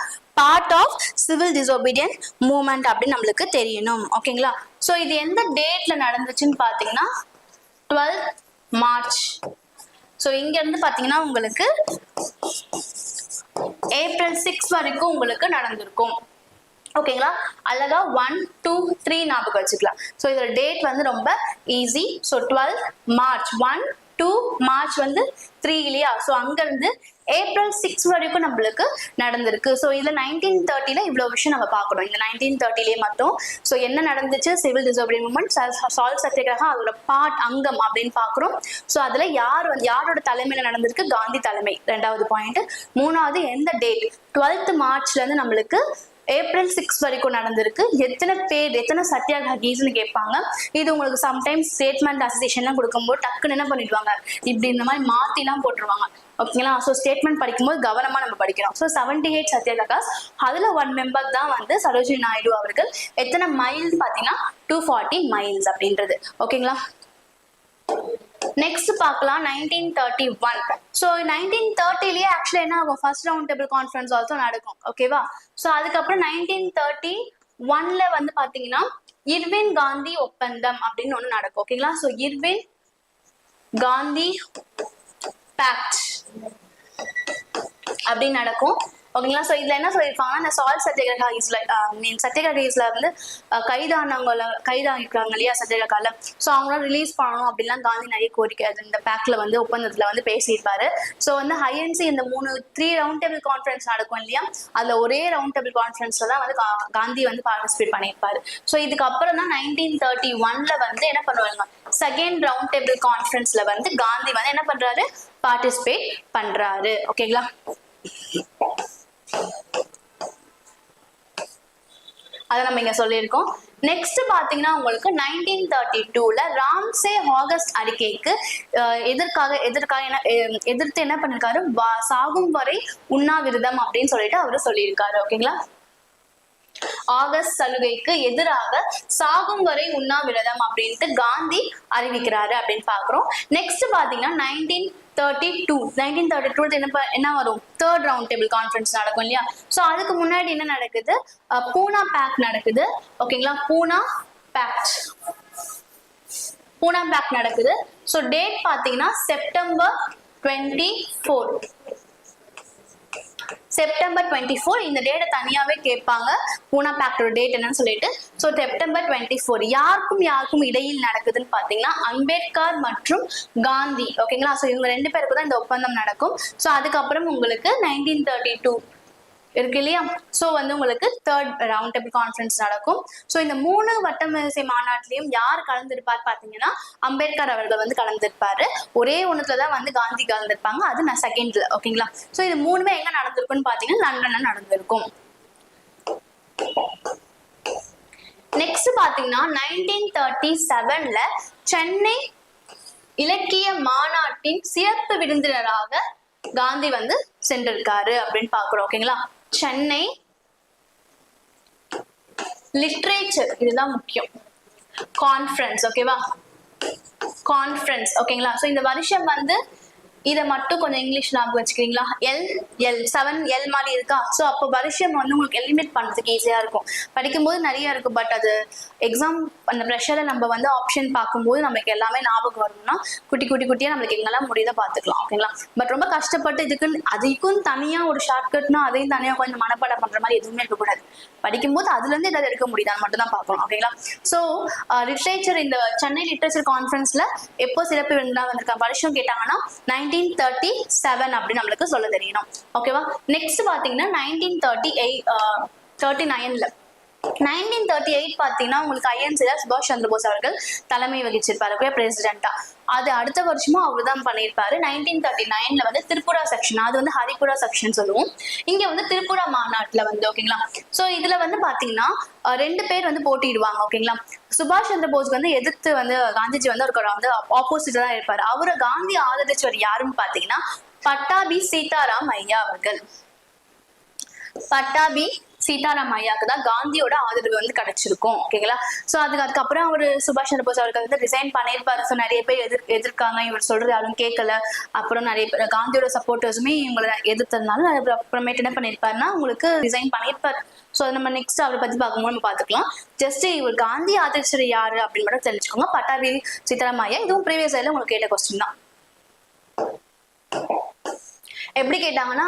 part of civil disobedient movement அப்படின்னு நம்மளுக்கு தெரியணும். ஓகேங்களா? ஸோ இது எந்த டேட்ல நடந்துச்சுன்னு பாத்தீங்கன்னா 12 மார்ச். ஸோ இங்க இருந்து பாத்தீங்கன்னா உங்களுக்கு ஏப்ரல் 6 வரைக்கும் உங்களுக்கு நடந்திருக்கும். ஓகேங்களா? அழகா 1, 2, 3 ஞாபகம் வச்சுக்கலாம். ஸோ இதோட டேட் வந்து ரொம்ப ஈஸி. ஸோ 12 மார்ச் 1, 2 மார்ச் வந்து 3 இல்லையா? ஸோ அங்க இருந்து ஏப்ரல் 6 வரைக்கும் நம்மளுக்கு நடந்திருக்கு. ஸோ இதுல 1930ல இவ்வளவு விஷயம் நம்ம பார்க்கணும். இந்த 1930லயே மட்டும் ஸோ என்ன நடந்துச்சு, civil disobedient movement, salt satyagraha, அதோட பார்ட் அங்கம் அப்படின்னு பாக்குறோம். ஸோ அதுல யாரோட தலைமையில நடந்திருக்கு? காந்தி தலைமை. 2வது பாயிண்ட். 3வது எந்த டேட்? 12th மார்ச்ல இருந்து நம்மளுக்கு ஏப்ரல் 6 வரைக்கும் நடந்திருக்கு. எத்தனை பேர், எத்தனை சத்தியாகிரகிஸ்ன்னு கேட்பாங்க. இது உங்களுக்கு சம்டைம்ஸ் ஸ்டேட்மெண்ட் அசோசியேஷன்லாம் கொடுக்கும்போது டக்குன்னு என்ன பண்ணிடுவாங்க, இப்படி இந்த மாதிரி மாத்திலாம் போட்டுருவாங்க. ஓகேங்களா? ஸோ ஸ்டேட்மெண்ட் படிக்கும்போது கவனமா நம்ம படிக்கணும். ஸோ 78 சத்தியாகிரகாஸ், அதுல 1 மெம்பர் தான் வந்து சரோஜினி நாயுடு அவர்கள். எத்தனை மைல்ஸ் பாத்தீங்கன்னா 240 மைல்ஸ் அப்படின்றது. ஓகேங்களா? நெக்ஸ்ட் பார்க்கலாம் 1931. ஸோ 1930லயே ஆக்சுவலா என்ன ஆகும், first round table conference also நடக்கும். ஓகேவா? ஸோ அதுக்கப்புறம் 1931ல வந்து பாத்தீங்கன்னா இர்வின் காந்தி ஒப்பந்தம் அப்படின்னு ஒண்ணு நடக்கும். ஓகேங்களா? ஸோ இர்வின் காந்தி பேக்ட் அப்படின்னு நடக்கும். ஓகேங்களா? ஸோ இதுல என்ன சொல்லியிருப்பாங்கன்னா, இந்த சால்ட் சத்தியாகிரகிஸ்ல சத்தியாகிரகிஸ்ல வந்து கைதாகிருக்காங்க இல்லையா சத்தியாகிரகால. ஸோ அவங்களாம் ரிலீஸ் பண்ணணும் அப்படின்லாம் காந்தி நிறைய கோரிக்கை அது இந்த பேக்ல வந்து ஒப்பந்தத்துல வந்து பேசியிருப்பாரு. ஸோ வந்து ஐஎன்சி இந்த 3 ரவுண்ட் டேபிள் கான்ஃபரன்ஸ் நடக்கும் இல்லையா, அதுல ஒரே ரவுண்ட் டேபிள் கான்ஃபரன்ஸ்ல தான் வந்து காந்தி வந்து பார்ட்டிசிபேட் பண்ணியிருப்பாரு. ஸோ இதுக்கப்புறம் தான் 1931ல வந்து என்ன பண்ணுவாங்க, செகண்ட் ரவுண்ட் டேபிள் கான்ஃபரன்ஸ்ல வந்து காந்தி வந்து என்ன பண்றாரு, பார்ட்டிசிபேட் பண்றாரு. ஓகேங்களா? அதை நம்ம இங்க சொல்லியிருக்கோம். நெக்ஸ்ட் பாத்தீங்கன்னா உங்களுக்கு 1932ல ராம்சே ஆகஸ்ட் அறிக்கைக்கு எதிர்த்து என்ன பண்ணிருக்காரு, சாகும் வரை உண்ணாவிரதம் அப்படின்னு சொல்லிட்டு அவரு சொல்லியிருக்காரு. ஓகேங்களா, ஆகஸ்ட் சலுகைக்கு எதிராக சாகும் வரை உண்ணாவிரதம் அப்படின்ட்டு காந்தி அறிவிக்கிறாரு அப்படின்னு பாக்குறோம். நெக்ஸ்ட் பாத்தீங்கன்னா 1932 என்ன வரும், தேர்ட் ரவுண்ட் டேபிள் கான்ஃபரன்ஸ் நடக்கும் இல்லையா. சோ அதுக்கு முன்னாடி என்ன நடக்குது, பூனா பேக்ட் நடக்குது. ஓகேங்களா, பூனா பேக்ட் நடக்குது. சோ டேட் பாத்தீங்கன்னா செப்டம்பர் 24 இந்த டேட்டை தனியாவே கேட்பாங்க, பூனா பேக்டோட டேட் என்னன்னு சொல்லிட்டு. ஸோ செப்டம்பர் 24 யாருக்கும் இடையில் நடக்குதுன்னு பாத்தீங்கன்னா அம்பேத்கர் மற்றும் காந்தி. ஓகேங்களா, ஸோ இவங்க 2 பேருக்கு தான் இந்த ஒப்பந்தம் நடக்கும். ஸோ அதுக்கப்புறம் உங்களுக்கு 1932 இருக்கு இல்லையா. ஸோ உங்களுக்கு தேர்ட் ரவுண்ட் டேபிள் கான்ஃபரன்ஸ் நடக்கும். ஸோ இந்த 3 வட்டமேசை மாநாட்டிலையும் யார் கலந்துருப்பார் பாத்தீங்கன்னா அம்பேத்கர் அவர்கள் கலந்துருப்பாரு. ஒரே ஒண்ணுலதான் காந்தி கலந்துருப்பாங்க, அது நான் செகண்ட்ல. ஓகேங்களா, ஸோ இது 3மே எங்க நடந்திருக்கும்னு பாத்தீங்கன்னா லண்டன்ல நடந்திருக்கும். நெக்ஸ்ட் பாத்தீங்கன்னா 1937ல சென்னை இலக்கிய மாநாட்டின் சிறப்பு விருந்தினராக காந்தி சென்றிருக்காரு அப்படின்னு பாக்குறோம். ஓகேங்களா, சென்னை லிட்ரேச்சர், இதுதான் முக்கியம், கான்ஃபரன்ஸ். ஓகேவா, கான்ஃபரன்ஸ். ஓகேங்களா, சோ இந்த வருஷம் இதை மட்டும் கொஞ்சம் இங்கிலீஷ் ஞாபகம் வச்சுக்கிறீங்களா, L7L மாதிரி இருக்கா. ஸோ அப்போ வருஷம் உங்களுக்கு எலிமினேட் பண்றதுக்கு ஈஸியா இருக்கும். படிக்கும்போது நிறைய இருக்கும், பட் அது எக்ஸாம் அந்த ப்ரெஷர்ல நம்ம ஆப்ஷன் பார்க்கும்போது நமக்கு எல்லாமே ஞாபகம் வரணும்னா குட்டியா நம்மளுக்கு எங்கெல்லாம் முடியுதோ பார்த்துக்கலாம். ஓகேங்களா, பட் ரொம்ப கஷ்டப்பட்டு அதுக்கும் தனியா ஒரு ஷார்ட்கட்னா அதையும் தனியா கொஞ்சம் மனப்பாடம் பண்ற மாதிரி எதுவுமே இருக்கக்கூடாது. படிக்கும்போது அதுல இருந்து ஏதாவது எடுக்க முடியுதான்னு மட்டும் தான் பார்க்கணும். ஓகேங்களா, ஸோ லிட்ரேச்சர், இந்த சென்னை லிட்ரேச்சர் கான்ஃபரன்ஸ்ல எப்போ சிறப்பு விருந்தா வந்திருக்காங்க வருஷம் கேட்டாங்கன்னா 1937 அப்படின்னு நம்மளுக்கு சொல்ல தெரியணும். ஓகேவா, நெக்ஸ்ட் பாத்தீங்கன்னா 1938 பாத்தீங்கன்னா உங்களுக்கு ஐஎன்சில சுபாஷ் சந்திர போஸ் அவர்கள் தலைமை வகிச்சிருப்பாரு பிரசிடென்டா. அது அடுத்த வருஷமும் அவர் தான் பண்ணியிருப்பாரு. 1939ல திரிபுரா செக்ஷன், அது ஹரிபுரா செக்ஷன் சொல்லுவோம். இங்க திரிபுரா மாநாட்டுல ஓகேங்களா. சோ இதுல பாத்தீங்கன்னா 2 பேர் போட்டிடுவாங்க. ஓகேங்களா, சுபாஷ் சந்திர போஸ் எதிர்த்து காந்திஜி ஒரு ஆப்போசிட்டா தான் இருப்பாரு. அவரை காந்தி ஆதரிச்சவர் யாருன்னு பாத்தீங்கன்னா பட்டாபி சீதாராம் ஐயா அவர்கள். பட்டாபி சீதாராம் ஐயாக்கு தான் காந்தியோட ஆதரவு கிடைச்சிருக்கும். ஓகேங்களா, சோ அதுக்கப்புறம் அவரு சுபாஷ் சந்திர போஸ் அவர்கள் ரிசைன் பண்ணிருப்பாரு. ஸோ நிறைய பேர் எதிர்க்காங்க, இவர் சொல்றது யாரும் கேட்கல. அப்புறம் நிறைய பேர் காந்தியோட சப்போர்ட்டர்ஸுமே இவங்களை எதிர்த்ததுனால அப்புறமேட்டு என்ன பண்ணிருப்பாருன்னா உங்களுக்கு ரிசைன் பண்ணிருப்பாரு. ஸோ நம்ம நெக்ஸ்ட் அவரை பத்தி பார்க்கும்போது நம்ம பாத்துக்கலாம். ஜஸ்ட் இவர் காந்தி ஆதரிச்சர் யாரு அப்படின்னு மட்டும் தெரிஞ்சுக்கோங்க. பட்டாபி சீதாராம் ஐயா, இதுவும் ப்ரீவியஸ் இயர்ல உங்களுக்கு கேட்ட கொஸ்டின் தான். எப்படி கேட்டாங்கன்னா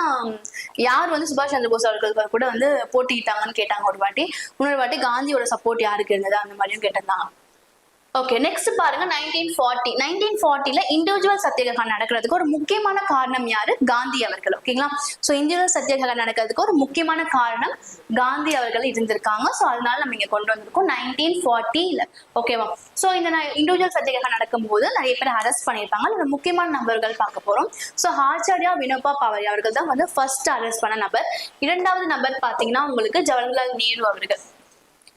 யார் சுபாஷ் சந்திர போஸ் அவர்கள் கூட போட்டிட்டாங்கன்னு கேட்டாங்க ஒரு வாட்டி. இன்னொரு வாட்டி காந்தியோட சப்போர்ட் யாருக்கு இருந்தது அந்த மாதிரியும் கேட்டிருந்தாங்க. ஓகே, நெக்ஸ்ட் பாருங்க 1940ல இண்டிவிஜுவல் சத்தியாகிரகம் நடக்கிறதுக்கு ஒரு முக்கியமான காரணம் யாரு, காந்தி அவர்கள். ஓகேங்களா, சோ இண்டிவிஜுவல் சத்தியாகிரகம் நடக்கிறதுக்கு ஒரு முக்கியமான காரணம் காந்தி அவர்கள் இருந்திருக்காங்க. சோ அதனால நம்ம இங்க கொண்டு வந்திருக்கோம் 1940ல. ஓகேவா, சோ இந்த இண்டிவிஜுவல் சத்தியாகிரகம் நடக்கும்போது நிறைய பேர் அரெஸ்ட் பண்ணியிருப்பாங்க. இதுல முக்கியமான நபர்கள் பார்க்க போறோம். சோ ஆச்சாரியா வினோபா பாவரி அவர்கள் தான் ஃபர்ஸ்ட் அரெஸ்ட் பண்ண நபர். 2வது நபர் பாத்தீங்கன்னா உங்களுக்கு ஜவஹர்லால் நேரு அவர்கள்.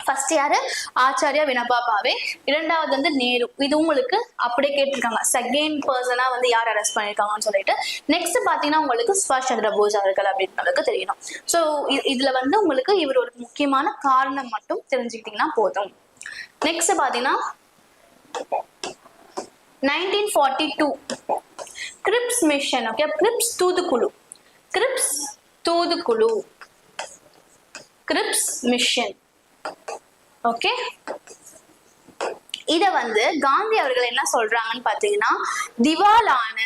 ஃபர்ஸ்ட் யாரு, ஆச்சாரியா வினோபா பாவே. 2வது நேரு. இது உங்களுக்கு அப்படியே கேட்டிருக்காங்க, செகண்ட் பர்சனா யார் அரெஸ்ட் பண்ணிருக்காங்கன்னு சொல்லிட்டு. நெக்ஸ்ட் பாத்தீங்கன்னா உங்களுக்கு சுபாஷ் சந்திர போஸ் அவர்கள் அப்படின்னு நமக்கு தெரியணும். சோ இதுல உங்களுக்கு இவர் ஒரு முக்கியமான காரணம் மட்டும் தெரிஞ்சுக்கிட்டீங்கன்னா போதும். நெக்ஸ்ட் பாத்தீங்கன்னா 1942 grips mission. Okay, grips mission. Okay, இத காந்தி அவர்கள் என்ன சொல்றாங்கன்னு பாத்தீங்கன்னா திவாலான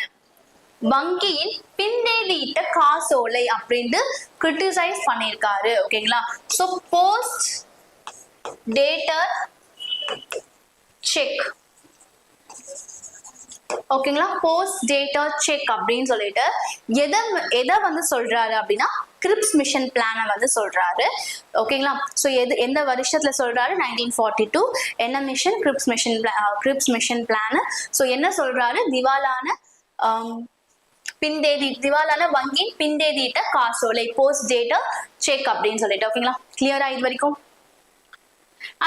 வங்கியின் பின்னேறிட்ட காசோலை அப்படின்ட்டு கிரிட்டிசைஸ் பண்ணிருக்காரு. ஓகேங்களா, சோ போஸ்ட் டேட்டர் செக். ஓகேங்களா, போஸ்ட் டேட்டா செக் அப்படின்னு சொல்லிட்டு எதை சொல்றாரு அப்படின்னா கிரிப்ஸ் மிஷன் பிளான சொல்றாரு. ஓகேங்களா, சோ எந்த வருஷத்துல சொல்றாரு, 1942. என்ன mission, grips mission plan. So என்ன சொல்றாரு, திவாலான வங்கியின் பின்தேதியிட்ட காசோலை, போஸ்ட் டேட்டா செக் அப்படின்னு சொல்லிட்டு. ஓகேங்களா, கிளியரா இது வரைக்கும்?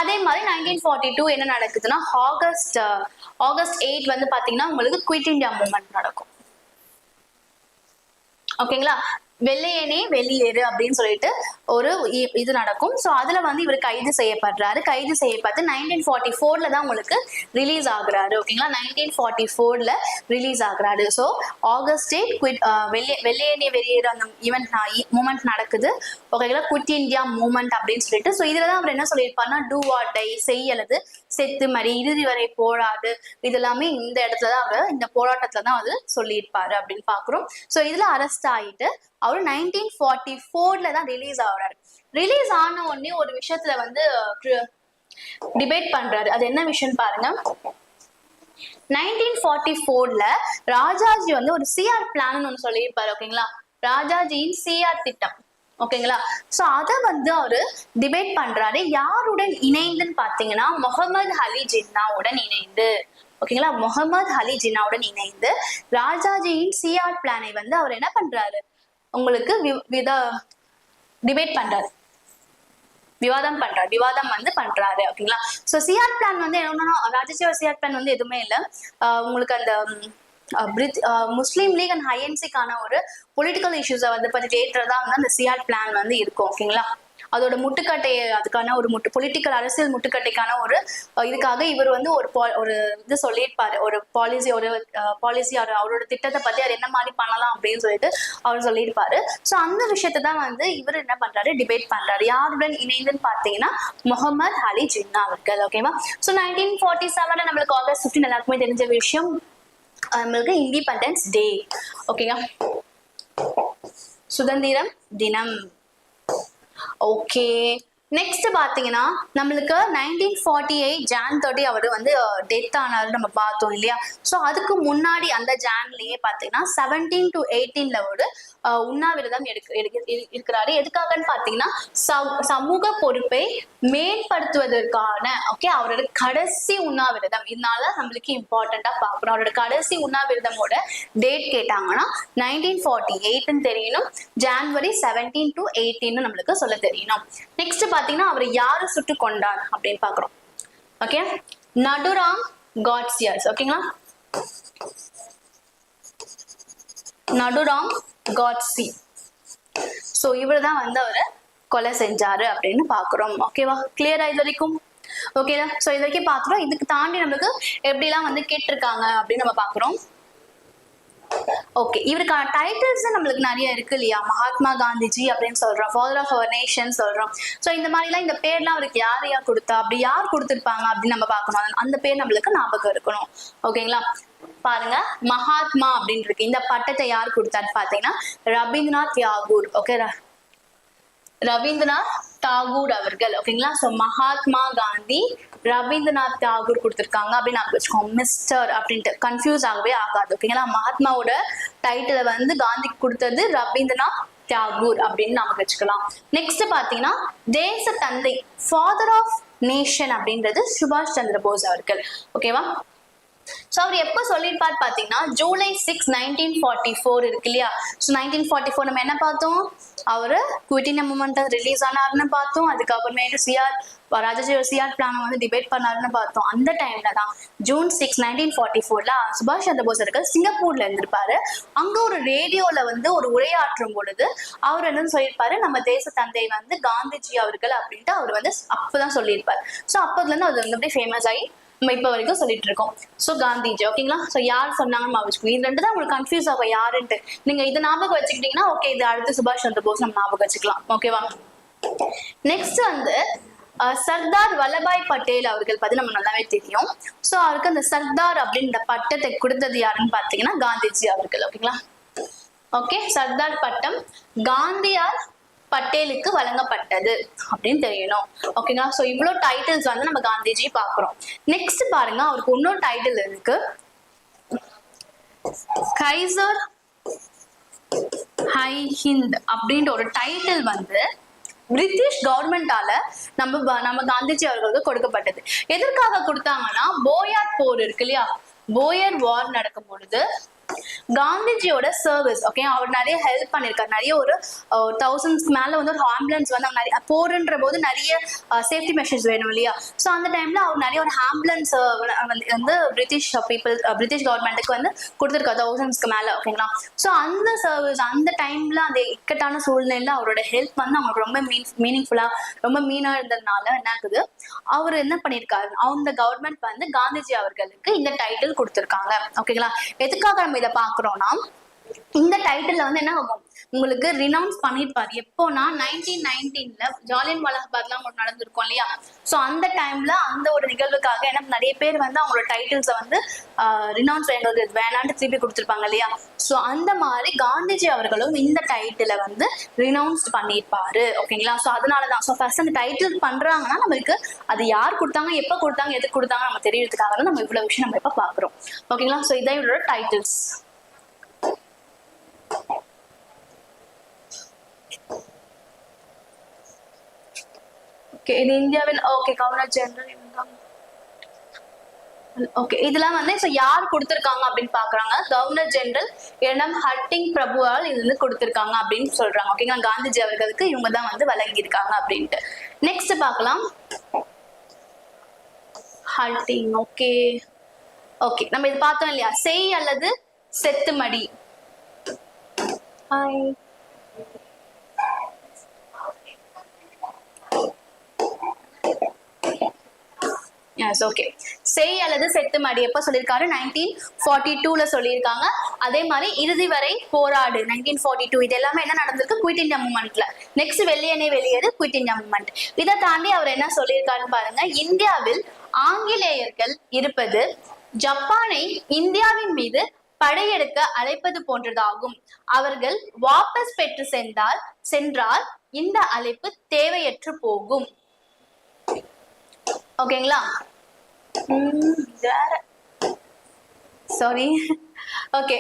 அதே மாதிரி 1942 என்ன நடக்குதுன்னா ஆகஸ்ட் 8 வந்து பாத்தீங்கன்னா உங்களுக்கு குவிட் இந்தியா மூவ்மெண்ட் நடக்கும். ஓகேங்களா, வெள்ளையனே வெளியேறு அப்படின்னு சொல்லிட்டு ஒரு இது நடக்கும். ஸோ அதுல வந்து இவர் கைது செய்யப்படுறாரு. கைது செய்யப்பட்டு 1944 தான் உங்களுக்கு ரிலீஸ் ஆகுறாரு. ஓகேங்களா, 1944 ரிலீஸ் ஆகுறாரு. ஸோ ஆகஸ்ட் 8 வெள்ளையனே வெளியேறு அந்த மூமெண்ட் நடக்குது. ஓகேங்களா, குவிட் இந்தியா மூவ்மெண்ட் அப்படின்னு சொல்லிட்டு. ஸோ இதுலதான் அவர் என்ன சொல்லியிருப்பாருன்னா டூ ஆர் டை, செய் அல்லது செத்து மாதிரி, இறுதி வரை போராடு, இது எல்லாமே இந்த இடத்துலதான் அவர் இந்த போராட்டத்துல தான் அவர் சொல்லியிருப்பாரு அப்படின்னு பாக்குறோம். ஸோ இதுல அரெஸ்ட் ஆயிட்டு அவரு 1944 தான் ரிலீஸ் ஆகுறாரு. ரிலீஸ் ஆன உடனே ஒரு விஷயத்துல வந்து டிபேட் பண்றாரு. அது என்ன விஷயம் பாருங்க. 1944 ராஜாஜி வந்து ஒரு சிஆர் பிளான் ஒன்று சொல்லியிருப்பாரு. ஓகேங்களா, ராஜாஜியின் சிஆர் திட்டம். ஓகேங்களா, சோ அத வந்து அவரு டிபேட் பண்றாரு. யாருடன் இணைந்துன்னு பாத்தீங்கன்னா முகமது அலி ஜின்னாவுடன் இணைந்து. ஓகேங்களா, முகமது அலி ஜின்னாவுடன் இணைந்து ராஜாஜியின் சிஆர் பிளானை வந்து அவர் என்ன பண்றாரு, உங்களுக்கு டிபேட் பண்றாரு, விவாதம் வந்து பண்றாரு. ஓகேங்களா, சோ சிஆர் பிளான் வந்து என்னன்னா ராஜாஜியோட சிஆர் பிளான் வந்து எதுவுமே இல்லை. உங்களுக்கு அந்த முஸ்லீம் லீக் அண்ட் ஐஎன்சிக்கான ஒரு பொலிட்டிக்கல் இஷ்யூஸை வந்து பத்தி தேடுறதா வந்து அந்த சிஆர் பிளான் வந்து இருக்கும். ஓகேங்களா, அதோட முட்டுக்கட்டையை, அதுக்கான ஒரு பொலிட்டிக்கல் அரசியல் முட்டுக்கட்டைக்கான ஒரு இதுக்காக இவர் வந்து ஒரு இது சொல்லியிருப்பாரு, ஒரு பாலிசி அவரோட திட்டத்தை பத்தி அவர் என்ன மாதிரி பண்ணலாம் அப்படின்னு சொல்லிட்டு அவர் சொல்லியிருப்பாரு. ஸோ அந்த விஷயத்தை தான் வந்து இவர் என்ன பண்றாரு, டிபேட் பண்றாரு. யாருடன் இணைந்துன்னு பாத்தீங்கன்னா முகமது அலி ஜின்னா அவர்கள். ஓகேவா, ஸோ 1947 நம்மளுக்கு ஆகஸ்ட் 15 எல்லாருக்குமே தெரிஞ்ச விஷயம், நம்மளுக்கு இண்டிபெண்டன்ஸ் டே. ஓகேங்க, சுதந்திரம் தினம். ஓகே, நெக்ஸ்ட் பாத்தீங்கன்னா நம்மளுக்கு 1948 Jan 30 அவரு வந்து டெத் ஆனாரு நம்ம பார்த்தோம் இல்லையா. ஸோ அதுக்கு முன்னாடி அந்த ஜான்லயே பாத்தீங்கன்னா 17 to 18 ஒரு உண்ணாவிரதம் இருக்கிறாரு. எதுக்காகன்னு பாத்தீங்கன்னா சமூக பொறுப்பை மேம்படுத்துவதற்கான அவரோட கடைசி உண்ணாவிரதம். இதனால நம்மளுக்கு இம்பார்ட்டண்டா பாக்குறோம். அவரோட கடைசி உண்ணாவிரதமோட டேட் கேட்டாங்கன்னா 1948 தெரியணும், January 17 to 18 நம்மளுக்கு சொல்ல தெரியணும். நெக்ஸ்ட் பாத்தீங்கன்னா அவர் யாரு சுட்டு கொண்டார் அப்படின்னு பாக்குறோம். ஓகே, நடுராம் காட்சியர்ஸ். ஓகேங்களா, நடுராம் காட்சி. சோ இவர் தான் வந்து அவரை கொலை செஞ்சாரு அப்படின்னு பாக்குறோம். ஓகேவா, கிளியரா இது வரைக்கும்? ஓகேதா, சோ இது வரைக்கும் பாக்குறோம். இதுக்கு தாண்டி நம்மளுக்கு எப்படி எல்லாம் வந்து கேட்டிருக்காங்க அப்படின்னு நம்ம பாக்குறோம். ஓகே, இவருக்கான டைட்டில்ஸ் நம்மளுக்கு நிறைய இருக்கு இல்லையா. மகாத்மா காந்திஜி அப்படின்னு சொல்றோம், ஃபாதர் ஆஃப் அவர் நேஷன் சொல்றோம். ஸோ இந்த மாதிரிலாம் இந்த பேர்லாம் அவருக்கு யார் கொடுத்தா, அப்படி யார் கொடுத்துருப்பாங்க அப்படின்னு நம்ம பார்க்கணும். அந்த பேர் நம்மளுக்கு ஞாபகம் இருக்கணும். ஓகேங்களா, பாருங்க, மகாத்மா அப்படின்னு இருக்கு. இந்த பட்டத்தை யார் கொடுத்தான்னு பாத்தீங்கன்னா ரவீந்திரநாத் தாகூர். ஓகே, ரவீந்திரநாத் தாகூர் அவர்கள். ஓகேங்களா, சோ மகாத்மா காந்தி ரவீந்திரநாத் தாகூர் கொடுத்திருக்காங்க அப்படின்னு நான் வச்சுக்கோங்க. மிஸ்டர் அப்படின்ட்டு கன்ஃபியூஸ் ஆகவே ஆகாது. ஓகேங்களா, மகாத்மாவோட டைட்டில வந்து காந்திக்கு கொடுத்தது ரவீந்திரநாத் தாகூர் அப்படின்னு நாம வச்சுக்கலாம். நெக்ஸ்ட் பாத்தீங்கன்னா தேச தந்தை, ஃபாதர் ஆஃப் நேஷன் அப்படின்றது சுபாஷ் சந்திர போஸ் அவர்கள். ஓகேவா, சோ அவர் எப்ப சொல்லியிருப்பார் பாத்தீங்கன்னா ஜூலை 6, 1944 இருக்கு இல்லையா. ஸோ 1944 நம்ம என்ன பார்த்தோம், அவரு குவிட் இந்தியா மூவ்மெண்ட் ரிலீஸ் ஆனாருன்னு பார்த்தோம். அதுக்கப்புறமேட்டு ராஜாஜி சிஆர் பிளான் வந்து டிபேட் பண்ணாருன்னு பார்த்தோம். அந்த டைம்ல தான் June 6, 1944 சுபாஷ் சந்திர போஸ் அவர்கள் சிங்கப்பூர்ல இருந்திருப்பாரு. அங்க ஒரு ரேடியோல வந்து ஒரு உரையாற்றும் பொழுது அவர் என்ன சொல்லியிருப்பாரு, நம்ம தேச தந்தை வந்து காந்திஜி அவர்கள் அப்படின்ட்டு அவர் வந்து அப்பதான் சொல்லியிருப்பாரு. ஸோ அப்பதுல இருந்து அது வந்து அப்படியே ஃபேமஸ் ஆகி நம்ம இப்ப வரைக்கும் சொல்லிட்டு இருக்கோம். சோ காந்திஜி. ஓகேங்களா, சோ யார் சொன்னாங்கன்னு வச்சுக்கோங்க. இது ரெண்டு தான் உங்களுக்கு கன்ஃபியூஸ் ஆகும் யாருன்ட்டு. நீங்க இது ஞாபகம் வச்சுக்கிட்டீங்கன்னா ஓகே, இது அடுத்து சுபாஷ் சந்திர போஸ் நம்ம ஞாபகம் வச்சுக்கலாம். ஓகேவா, நெக்ஸ்ட் வந்து சர்தார் வல்லபாய் பட்டேல் அவர்கள் பத்தி நம்ம நல்லாவே தெரியும். சோ அவருக்கு அந்த சர்தார் அப்படின்ற பட்டத்தை கொடுத்தது யாருன்னு பாத்தீங்கன்னா காந்திஜி அவர்கள். ஓகேங்களா, ஓகே, சர்தார் பட்டம் காந்தியார் பட்டேலுக்கு வழங்கப்பட்டது அப்படின்னு தெரியணும். ஓகேங்களா, சோ இவ்வளவு டைட்டில்ஸ் வந்து நம்ம காந்திஜி பாக்குறோம். நெக்ஸ்ட் பாருங்க, அவருக்கு இன்னொரு டைட்டில் இருக்கு, கைசர் ஹை ஹிந்த் அப்படின்ற ஒரு டைட்டில் வந்து பிரிட்டிஷ் கவர்மெண்டால நம்ம காந்திஜி அவர்களுக்கு கொடுக்கப்பட்டது. எதற்காக கொடுத்தாங்கன்னா போயார் போர் இருக்கு இல்லையா, போயர் வார் நடக்கும் பொழுது காந்திஜியோட சர்வீஸ், ஓகே, அவர் நிறைய ஹெல்ப் பண்ணிருக்காரு. நிறைய ஒரு 1000s மேல வந்து ஒரு ஆம்புலன்ஸ் வந்து அவங்க நிறைய போருன்ற போது நிறைய சேஃப்டி மெஷர்ஸ் வேணும் இல்லையா? ஸோ அந்த டைம்ல அவர் நிறைய ஒரு ஆம்புலன்ஸ் வந்து பிரிட்டிஷ் பீப்புள், பிரிட்டிஷ் கவர்மெண்ட்டுக்கு வந்து கொடுத்துருக்காரு 1000ஸ்க்கு மேல, ஓகேங்களா? ஸோ அந்த சர்வீஸ் அந்த டைம்ல அந்த இக்கட்டான சூழ்நிலையில அவரோட ஹெல்ப் வந்து அவங்களுக்கு ரொம்ப மீனிங்ஃபுல்லா, ரொம்ப மீனா இருந்ததுனால என்ன ஆகுது, அவர் என்ன பண்ணிருக்காரு, அந்த கவர்மெண்ட் வந்து காந்திஜி அவர்களுக்கு இந்த டைட்டில் கொடுத்துருக்காங்க, ஓகேங்களா? எதுக்காக நம்ம இதை பாக்குறோம்னா, இந்த டைட்டில் வந்து என்ன ஆகும், உங்களுக்கு ரினவுன்ஸ் பண்ணிருப்பாரு. எப்போனா 1919ல ஜாலியன் வாலாபாக்லாம் நடந்திருக்கும் இல்லையா? சோ அந்த டைம்ல அந்த ஒரு நிகழ்வுக்காக என்ன நிறைய பேர் வந்து அவங்களோட டைட்டில்ஸை வந்து ரினவுன்ஸ் வேணான்னு திருப்பி கொடுத்துருப்பாங்க இல்லையா? சோ அந்த மாதிரி காந்திஜி அவர்களும் இந்த டைட்டிலை வந்து ரினவுன்ஸ் பண்ணிருப்பாரு, ஓகேங்களா? சோ அதனாலதான் ஃபர்ஸ்ட் அந்த டைட்டில் பண்றாங்கன்னா நம்மளுக்கு அது யார் கொடுத்தாங்க, எப்ப கொடுத்தாங்க, எதுக்கு கொடுத்தாங்க நம்ம தெரியறதுக்காக தான் நம்ம இவ்வளவு விஷயம் நம்ம இப்ப பாக்குறோம், ஓகேங்களா? சோ இதான் இவரோட டைட்டில்ஸ். ஓகே, இது இந்தியாவில் ஓகே கவர்னர் ஜெனரல். ஓகே, இதெல்லாம் வந்து ஸோ யார் கொடுத்துருக்காங்க அப்படின்னு பாக்குறாங்க, கவர்னர் ஜெனரல் என்எம் ஹட்டிங் பிரபுவால் இது வந்து கொடுத்துருக்காங்க அப்படின்னு சொல்றாங்க, ஓகேங்களா? காந்திஜி அவர்களுக்கு இவங்க தான் வந்து வழங்கியிருக்காங்க அப்படின்ட்டு. நெக்ஸ்ட் பார்க்கலாம், ஹட்டிங். ஓகே ஓகே, நம்ம இது பார்த்தோம் இல்லையா, செய் அல்லது செத்துமடி. ஹாய், ஓகே, செய் அல்லது செத்துமடி எப்ப சொல்லியிருக்காரு, 1942ல சொல்லியிருக்காங்க. அதே மாதிரி இறுதி வரை போராடு 1942. இது எல்லாமே என்ன நடந்திருக்கு, குயிட் இந்தியா மூவ்மெண்ட்ல. நெக்ஸ்ட் வெள்ளையனே வெளியேறு, குயிட் இந்தியா மூவ்மெண்ட். இதை தாண்டி அவர் என்ன சொல்லியிருக்காருன்னு பாருங்க, இந்தியாவில் ஆங்கிலேயர்கள் இருப்பது ஜப்பானை இந்தியாவின் மீது படையெடுக்க அழைப்பது போன்றதாகும். அவர்கள் வாபஸ் பெற்று சென்றால் இந்த அழைப்பு தேவையற்று போகும், ஓகேங்களா? சாரி, ஓகே,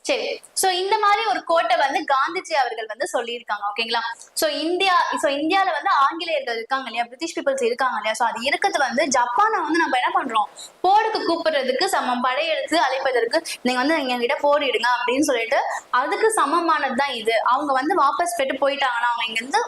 சரி. சோ இந்த மாதிரி ஒரு கோட்டை வந்து காந்திஜி அவர்கள் வந்து சொல்லியிருக்காங்க, ஓகேங்களா? சோ இந்தியால வந்து ஆங்கிலேயர்கள் இருக்காங்க இல்லையா, பிரிட்டிஷ் பீப்புள்ஸ் இருக்காங்க இல்லையா? சோ அது இருக்கிறது வந்து ஜப்பானை வந்து நம்ம என்ன பண்றோம், போருக்கு கூப்பிடுறதுக்கு சமம், படையெடுத்து அழைப்பதற்கு நீங்க வந்து எங்ககிட்ட போரிடுங்க அப்படின்னு சொல்லிட்டு அதுக்கு சமமானதுதான் இது. அவங்க வந்து வாபஸ் பெற்று போயிட்டாங்கன்னா, அவங்க இங்க இருந்து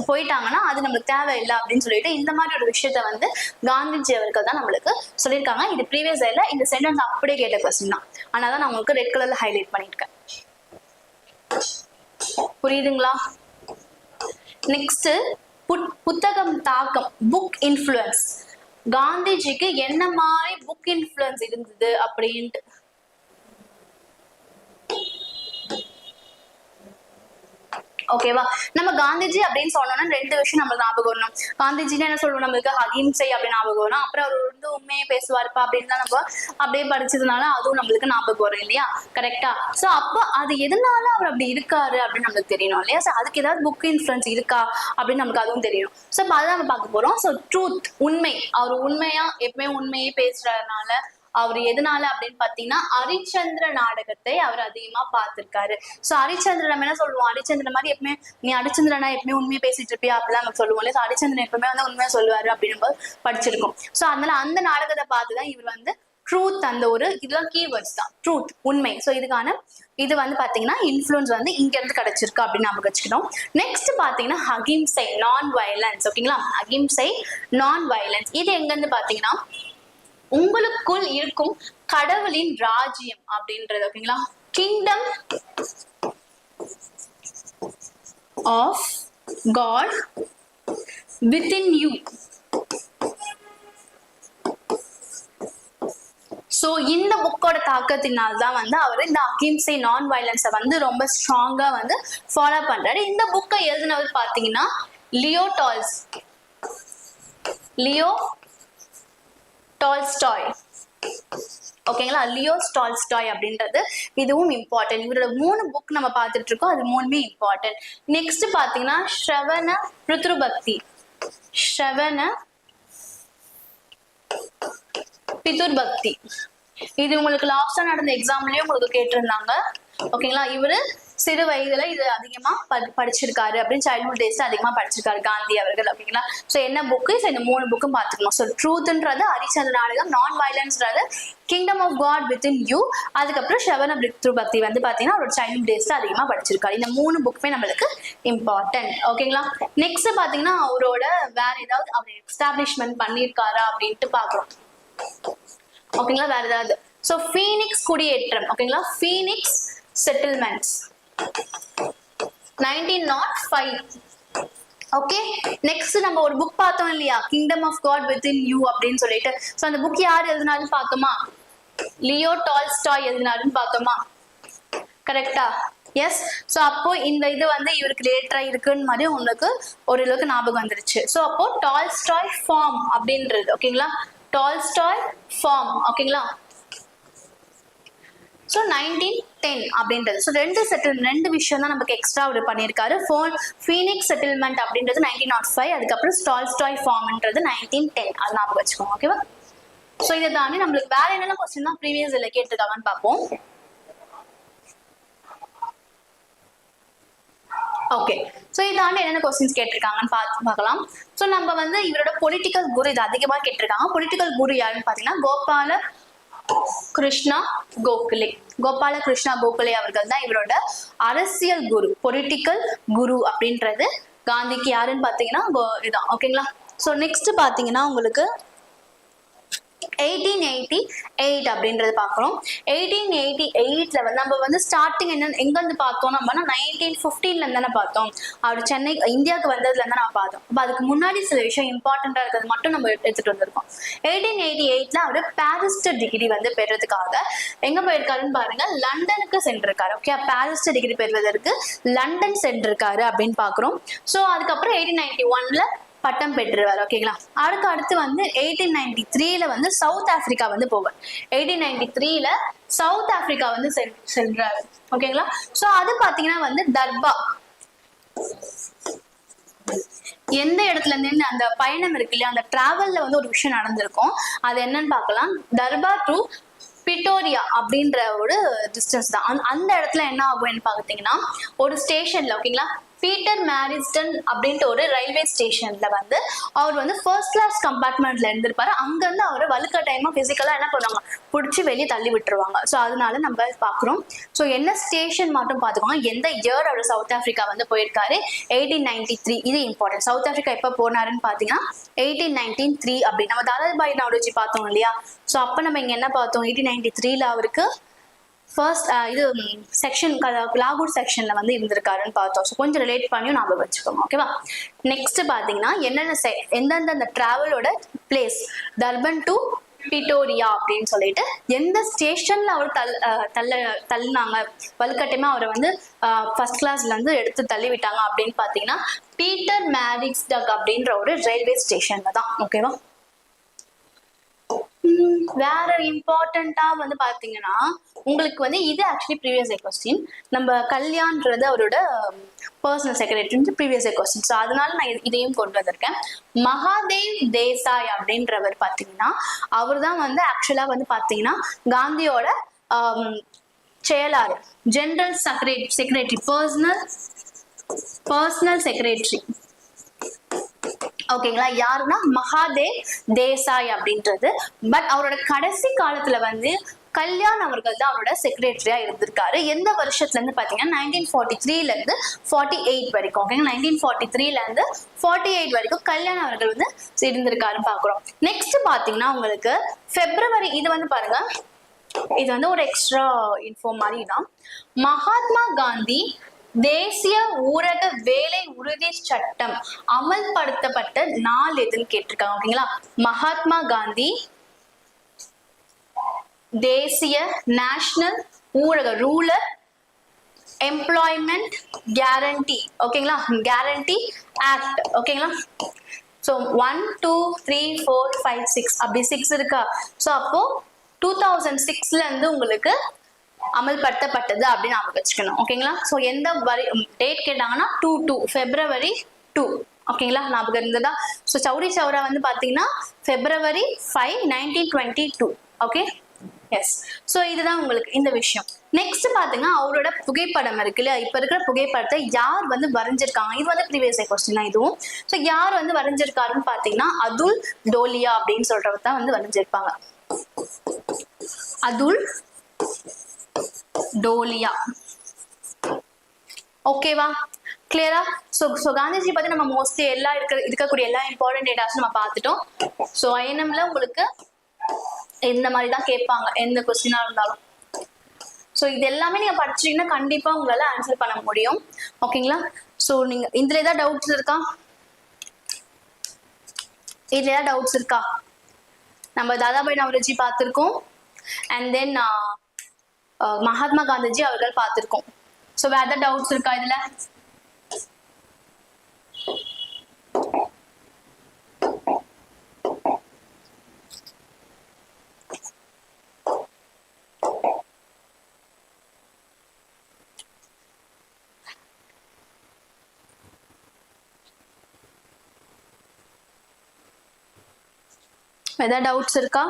போயிட்டாங்கன்னா அது நம்மளுக்கு தேவையில்லை அப்படின்னு சொல்லிட்டு இந்த மாதிரி ஒரு விஷயத்த வந்து காந்திஜி அவர்கள் தான் நம்மளுக்கு சொல்லியிருக்காங்க. இது ப்ரீவியஸ் இயர்ல இந்த சென்டென்ஸ் அப்படியே கேட்ட கொஸ்டின் தான், ஆனாதான் நான் உங்களுக்கு ரெட் கலர்ல ஹைலைட் பண்ணிருக்கேன். புரியுதுங்களா? நெக்ஸ்ட், புத்தகம் தாக்கம், புக் இன்ஃப்ளூயன்ஸ். காந்திஜிக்கு என்ன மாதிரி புக் இன்ஃப்ளூயன்ஸ் இருந்தது அப்படின்ட்டு. ஓகேவா? நம்ம காந்திஜி அப்படின்னு சொன்னோம்னா ரெண்டு விஷயம் நம்மளுக்கு ஞாபகம் வரணும். காந்திஜின்னு என்ன சொல்லுவோம், நம்மளுக்கு அகிம்சை அப்படின்னு ஞாபகம் வரும். அப்புறம் அவர் வந்து உண்மையை பேசுவாருப்பா அப்படின்னு தான் நம்ம அப்படியே படிச்சதுனால அதுவும் நம்மளுக்கு ஞாபகம் வரும் இல்லையா? கரெக்டா? சோ அப்போ அது எதனால அவர் அப்படி இருக்காரு அப்படின்னு நம்மளுக்கு தெரியணும் இல்லையா? சோ அதுக்கு ஏதாவது புக் இன்ஃப்ளூயன்ஸ் இருக்கா அப்படின்னு நமக்கு அதுவும் தெரியணும். சோ இப்போ அதான் நம்ம பார்க்க போறோம். சோ ட்ரூத், உண்மை, அவர் உண்மையா எப்பவுமே உண்மையே பேசுறதுனால அவர் எதனால அப்படின்னு பாத்தீங்கன்னா ஹரிச்சந்திர நாடகத்தை அவர் அதிகமா பார்த்திருக்காரு. சோ ஹரிச்சந்திரன் நம்ம என்ன சொல்லுவோம், ஹரிச்சந்திரன் மாதிரி எப்பவுமே நீ ஹரிச்சந்திரனா எப்பவுமே உண்மையை பேசிட்டு இருப்பியா அப்படிலாம் நம்ம சொல்லுவோம் இல்லையா? ஹரிச்சந்திரன் எப்பவுமே வந்து உண்மையா சொல்லுவாரு அப்படின்னு படிச்சிருக்கோம். சோ அதனால அந்த நாடகத்தை பார்த்துதான் இவர் வந்து ட்ரூத், அந்த ஒரு இதெல்லாம் கீவேர்ட்ஸ் தான், ட்ரூத், உண்மை. சோ இதுக்கான இது வந்து பாத்தீங்கன்னா இன்ஃப்ளூயன்ஸ் வந்து இங்க இருந்து கிடைச்சிருக்கு அப்படின்னு நம்ம வச்சுக்கணும். நெக்ஸ்ட் பாத்தீங்கன்னா அகிம்சை, நான் வயலன்ஸ், ஓகேங்களா? அகிம்சை, நான் வயலன்ஸ், இது எங்க இருந்து பாத்தீங்கன்னா உங்களுக்குள் இருக்கும் கடவுளின் ராஜ்யம் அப்படின்றது, ஓகேங்களா? Kingdom of God within you. So இந்த புக்கோட தாக்கத்தினால்தான் வந்து அவர் இந்த அகிம்சை, நான் வயலன்ஸை வந்து ரொம்ப ஸ்ட்ராங்கா வந்து ஃபாலோ பண்றாரு. இந்த புக்கை எழுதினவர் பாத்தீங்கன்னா லியோ டால்ஸ்டாய், ஓகேங்களா? லியோ டால்ஸ்டாய் அப்படின்றது இதுவும் இம்பார்ட்டன்ட். இவரோட 3 புக் நம்ம பார்த்துட்டு இருக்கோம், அது 3மே இம்பார்ட்டன்ட். நெக்ஸ்ட் பாத்தீங்கன்னா ஸ்ரவண பிதுர்பக்தி. இது உங்களுக்கு லாஸ்டா நடந்த எக்ஸாம்லயும் உங்களுக்கு கேட்டிருந்தாங்க, ஓகேங்களா? இவரு சிறு வயதுல இது அதிகமா படிச்சிருக்காரு அப்படின்னு சைல்ட்ஹுட் டேஸ்ல அதிகமா படிச்சிருக்காரு காந்தி அவர்கள். ஓகேங்களா? ஸோ என்ன புக்கு? ஸோ இந்த 3 புக்கும் பார்த்துக்கணும். ஸோ ட்ரூத்ன்றது ஹரிச்சந்திர நாடகம், நான் வயலன்ஸ்ன்றது kingdom of God within you, அதுக்கப்புறம் ஸ்ரவண பிருத்ரு பக்தி வந்து பாத்தீங்கன்னா அவரோட சைல்ட்ஹுட் டேஸ்ல அதிகமா படிச்சிருக்காரு. இந்த 3 புக்குமே நம்மளுக்கு இம்பார்ட்டன்ட். ஓகேங்களா? நெக்ஸ்ட் பாத்தீங்கன்னா அவரோட வேற ஏதாவது அவர் எஸ்டாப்ளிஷ்மெண்ட் பண்ணியிருக்காரா அப்படின்ட்டு பாக்குறோம். ஓகேங்களா? வேற ஏதாவது. ஸோ ஃபீனிக்ஸ் குடியேற்றம். ஓகேங்களா? Phoenix settlements 1905. ஓகே, நெக்ஸ்ட் நம்ம ஒரு புக் பார்த்தோம் இல்லையா, kingdom of God within you அப்படின்னு சொல்லிட்டு. ஸோ அந்த புக் யார் எழுதினாருன்னு பார்த்தோமா? லியோ டால்ஸ்டாய் எழுதினாருன்னு பார்த்தோமா? கரெக்டா? எஸ். ஸோ அப்போ இந்த இது வந்து இவருக்கு ரிலேட்டடா இருக்குன்னு மாதிரி உங்களுக்கு ஓரளவுக்கு ஞாபகம் வந்துருச்சு. ஸோ அப்போ டால்ஸ்டாய் ஃபார்ம் அப்படின்றது. ஓகேங்களா? Tolstoy form. ஓகேங்களா? ஸோ 1910 அப்படின்றது. ஸோ ரெண்டு விஷயம் தான் நமக்கு எக்ஸ்ட்ரா அவர் பண்ணியிருக்காரு. ஃபீனிக்ஸ் செட்டில்மெண்ட் அப்படின்றது 1905, அதுக்கப்புறம் டால்ஸ்டாய் ஃபார்ம்ன்றது 1910. அது ஞாபகம் வச்சுக்கோங்க. ஓகேவா? ஸோ இதை தாண்டி நம்மளுக்கு வேற என்னென்ன கொஸ்டின் தான் ப்ரீவியஸ் இதில் கேட்டிருக்காங்கன்னு பார்ப்போம். ஓகே, ஸோ இதாண்டு என்னென்ன கொஸ்டின்ஸ் கேட்டிருக்காங்கன்னு பார்க்கலாம். ஸோ நம்ம வந்து இவரோட பொலிட்டிக்கல் குரு இது அதிகமாக கேட்டிருக்காங்க. பொலிட்டிக்கல் குரு யாருன்னு பார்த்தீங்கன்னா கோபால கிருஷ்ணா கோகலே. கோபால கிருஷ்ணா கோகலே அவர்கள் தான் இவரோட அரசியல் குரு, பொலிட்டிக்கல் குரு அப்படின்றது. காந்திக்கு யாருன்னு பாத்தீங்கன்னா இதான். ஓகேங்களா? ஸோ நெக்ஸ்ட் பாத்தீங்கன்னா உங்களுக்கு 1888 அப்படின்றது பார்க்குறோம். 1888ல வந்து நம்ம வந்து ஸ்டார்டிங் எங்க இருந்து பார்த்தோம் நம்ம 1915ல இருந்து தானே பார்த்தோம். அவர் சென்னை இந்தியாவுக்கு வந்ததுல இருந்தா நான் பார்த்தோம். அப்போ அதுக்கு முன்னாடி சில விஷயம் இம்பார்ட்டண்டா இருக்கிறது மட்டும் நம்ம எடுத்துட்டு வந்திருக்கோம். 1888ல அவர் பாரிஸ்டர் டிகிரி வந்து பெறதுக்காக எங்க போயிருக்காருன்னு பாருங்க, லண்டனுக்கு சென்றிருக்காரு. ஓகே, பாரிஸ்டர் டிகிரி பெறுவதற்கு லண்டன் சென்றிருக்காரு அப்படின்னு பாக்குறோம். ஸோ அதுக்கப்புறம் 1891ல பட்டம் பெற்றுவார். ஓகேங்களா? அடுத்து வந்து 1893ல வந்து சவுத் ஆப்பிரிக்கா வந்து போவார். 1893ல சவுத் ஆப்பிரிக்கா வந்து சென்றாரு. ஓகேங்களா? சோ அது பாத்தீங்கன்னா வந்து தர்பா, எந்த இடத்துல இருந்து அந்த பயணம் இருக்கு இல்லையா, அந்த டிராவல்ல வந்து ஒரு விஷயம் நடந்திருக்கும். அது என்னன்னு பார்க்கலாம். தர்பா டு பிட்டோரியா அப்படின்ற ஒரு டிஸ்டன்ஸ் தான். அந்த இடத்துல என்ன ஆகும்னு பாத்தீங்கன்னா ஒரு ஸ்டேஷன்ல, ஓகேங்களா, பீட்டர் மேரிஸ்டன் அப்படின்ட்டு ஒரு ரயில்வே ஸ்டேஷன்ல வந்து அவர் வந்து ஃபர்ஸ்ட் கிளாஸ் கம்பார்ட்மெண்ட்ல இருந்திருப்பாரு. அங்க இருந்து அவரை வலுக்கட்டாயமா பிசிக்கலா என்ன பண்ணுவாங்க, பிடிச்சி வெளியே தள்ளி விட்டுருவாங்க. ஸோ அதனால நம்ம பாக்குறோம். ஸோ என்ன ஸ்டேஷன் மட்டும் பாத்துக்கோங்க, எந்த இயர் அவர் சவுத் ஆப்பிரிக்கா வந்து போயிருக்காரு, 1893. இது இம்பார்ட்டன்ட். சவுத் ஆப்பிரிக்கா எப்ப போனாருன்னு பாத்தீங்கன்னா 1893 அப்படி. நம்ம தாதாபாய் நவ்ரோஜி பார்த்தோம் இல்லையா, ஸோ அப்ப நம்ம இங்க என்ன பார்த்தோம், 1893ல அவருக்கு ஃபர்ஸ்ட் இது செக்ஷன் லாகூர் செக்ஷன்ல வந்து இருந்திருக்காருன்னு பார்த்தோம். ஸோ கொஞ்சம் ரிலேட் பண்ணியும் ஞாபகம் வச்சுக்கோங்க. ஓகேவா? நெக்ஸ்ட் பாத்தீங்கன்னா என்னென்ன எந்தெந்த அந்த டிராவலோட பிளேஸ், தர்பன் டு பிட்டோரியா அப்படின்னு சொல்லிட்டு எந்த ஸ்டேஷன்ல அவர் தள்ளினாங்க, வலுக்கட்டமா அவரை வந்து ஃபர்ஸ்ட் கிளாஸ்ல இருந்து எடுத்து தள்ளி விட்டாங்க அப்படின்னு பாத்தீங்கன்னா பீட்டர் மேரிஸ்டக் அப்படின்ற ஒரு ரயில்வே ஸ்டேஷன்ல தான். ஓகேவா? வேற இம்பார்ட்டண்டா வந்து பாத்தீங்கன்னா உங்களுக்கு வந்து இது ஆக்சுவலி ப்ரீவியஸ் இயர் கொஸ்டின். நம்ம கல்யாண்ன்றது அவரோட personal secretary, previous year question. So அதனால நான் இதையும் கொண்டு வந்திருக்கேன். மகாதேவ் தேசாய் அப்படின்றவர் பாத்தீங்கன்னா அவர் தான் வந்து ஆக்சுவலா வந்து பாத்தீங்கன்னா காந்தியோட செயலாளர், ஜெனரல் செக்ரட்டரி, பர்சனல் செக்ரட்டரி. ஓகேங்களா? யாருன்னா மகாதேவ் தேசாய் அப்படின்றது. பட் அவரோட கடைசி காலத்துல வந்து கல்யாண் அவர்கள் தான் அவரோட செக்ரட்டரியா இருந்திருக்காரு. எந்த வருஷத்துல இருந்து பாத்தீங்கன்னா 1943ல இருந்து 48 வரைக்கும். ஓகேங்களா? 1943ல இருந்து 48 வரைக்கும் கல்யாண் அவர்கள் வந்து இருந்திருக்காருன்னு பாக்குறோம். நெக்ஸ்ட் பாத்தீங்கன்னா உங்களுக்கு பிப்ரவரி, இது வந்து பாருங்க, இது வந்து ஒரு எக்ஸ்ட்ரா இன்ஃபோ மாதிரி தான். மகாத்மா காந்தி தேசிய ஊரக வேலை உறுதி சட்டம் அமல்படுத்தப்பட்ட நாள் எதுன்னு கேட்டிருக்காங்க. ஓகேங்களா? மகாத்மா காந்தி தேசிய நேஷனல் ஊரக ரூரல் எம்ப்ளாய்மெண்ட் கேரண்டி, ஓகேங்களா, கேரண்டி ஆக்ட். ஓகேங்களா? ஸோ 1 2 3 4 5 6 அப்படி 6 இருக்கா. ஸோ அப்போ 2006ல இருந்து உங்களுக்கு அமல்படுத்தப்பட்டது அப்படின்னு நாம வச்சுக்கணும். ஓகேங்களா? ஸோ எந்த டேட் கேட்டாங்கன்னா 2 February 2. ஓகேங்களா? ஞாபகம் இருந்ததா? ஸோ சௌரி சௌரா வந்து பாத்தீங்கன்னா February 5, 1922. Okay, S. ஸோ இதுதான் உங்களுக்கு இந்த விஷயம். நெக்ஸ்ட் பாத்துங்க, அவரோட புகைப்படம் இருக்கு இல்லையா, இப்ப இருக்கிற புகைப்படத்தை யார் வந்து வரைஞ்சிருக்காங்க, இது வந்து ப்ரீவியஸ் கொஸ்டின் தான் இதுவும். ஸோ யார் வந்து வரைஞ்சிருக்காருன்னு பாத்தீங்கன்னா அதுல் டோலியா அப்படின்னு சொல்றவர் தான் வந்து வரைஞ்சிருப்பாங்க. அதுல் டோலியா. ஓகேவா, கிளியரா? ஸோ காந்திஜி பத்தி நம்ம மோஸ்ட்லி எல்லா இருக்கக்கூடிய எல்லா இம்பார்ட்டன்ட் டேட்டாஸும் நம்ம பார்த்துட்டோம். ஸோ ஐஎன்எம்ல உங்களுக்கு இந்த மாதிரி தான் கேட்பாங்க எந்த கொஸ்டினா இருந்தாலும். ஸோ இது எல்லாமே நீங்க படிச்சீங்கன்னா கண்டிப்பா உங்களால ஆன்சர் பண்ண முடியும். ஓகேங்களா? ஸோ நீங்க இதுல ஏதாவது டவுட்ஸ் இருக்கா? இதுல ஏதாவது டவுட்ஸ் இருக்கா? நம்ம தாதாபாய் நவரோஜி பார்த்திருக்கோம், அண்ட் தென் மகாத்மா காந்திஜி அவர்கள் பார்த்திருக்கோம். ஸோ வேற ஏதாவது டவுட்ஸ் இருக்கா இதுல? ஏதாவது டவுட்ஸ் இருக்கா?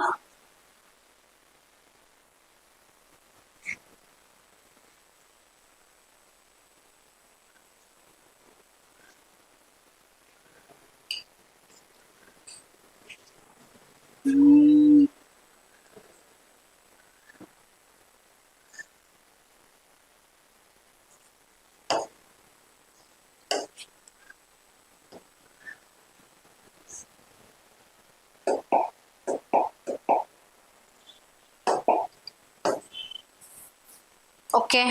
Okay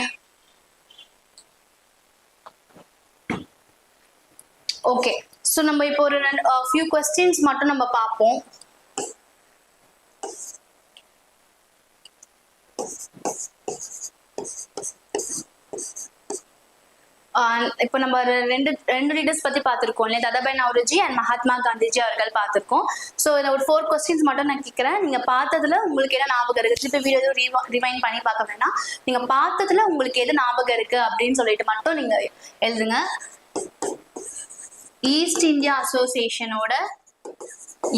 okay. ஸோ நம்ம இப்போ ஒரு ஃபியூ கொஸ்டின்ஸ் மட்டும் நம்ம பார்ப்போம். இப்போ நம்ம ரெண்டு லீடர்ஸ் பத்தி பார்த்திருக்கோம் இல்லையா, தாதாபாய் நவரோஜி அண்ட் மகாத்மா காந்திஜி அவர்கள் பார்த்திருக்கோம். ஸோ இதில் ஒரு 4 கொஸ்டின்ஸ் மட்டும் நான் கேட்கிறேன். நீங்க பார்த்ததுல உங்களுக்கு என்ன ஞாபகம் இருக்கு, திருப்பி வீடியோ ரிவைண்ட் பண்ணி பார்க்க வேண்டாம், நீங்க பார்த்ததுல உங்களுக்கு எது ஞாபகம் இருக்கு அப்படின்னு சொல்லிட்டு மட்டும் நீங்க எழுதுங்க. ஈஸ்ட் இந்தியா அசோசியேஷனோட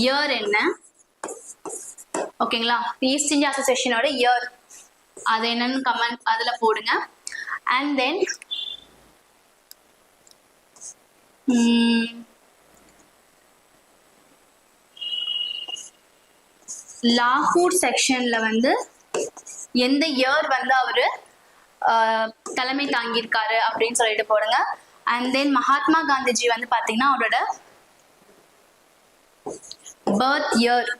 இயர் என்ன? ஓகேங்களா, ஈஸ்ட் இந்தியா அசோசியேஷனோட இயர் அது என்னன்னு கமெண்ட் அதுல போடுங்க. அண்ட் தென் லாகூர் செக்ஷன்ல வந்து எந்த இயர் வந்து அவரு தலைமை தாங்கியிருக்காரு அப்படின்னு சொல்லிட்டு போடுங்க. அண்ட் தென் மகாத்மா காந்திஜி வந்து பாத்தீங்கன்னா அவரோட பர்த் இயர்,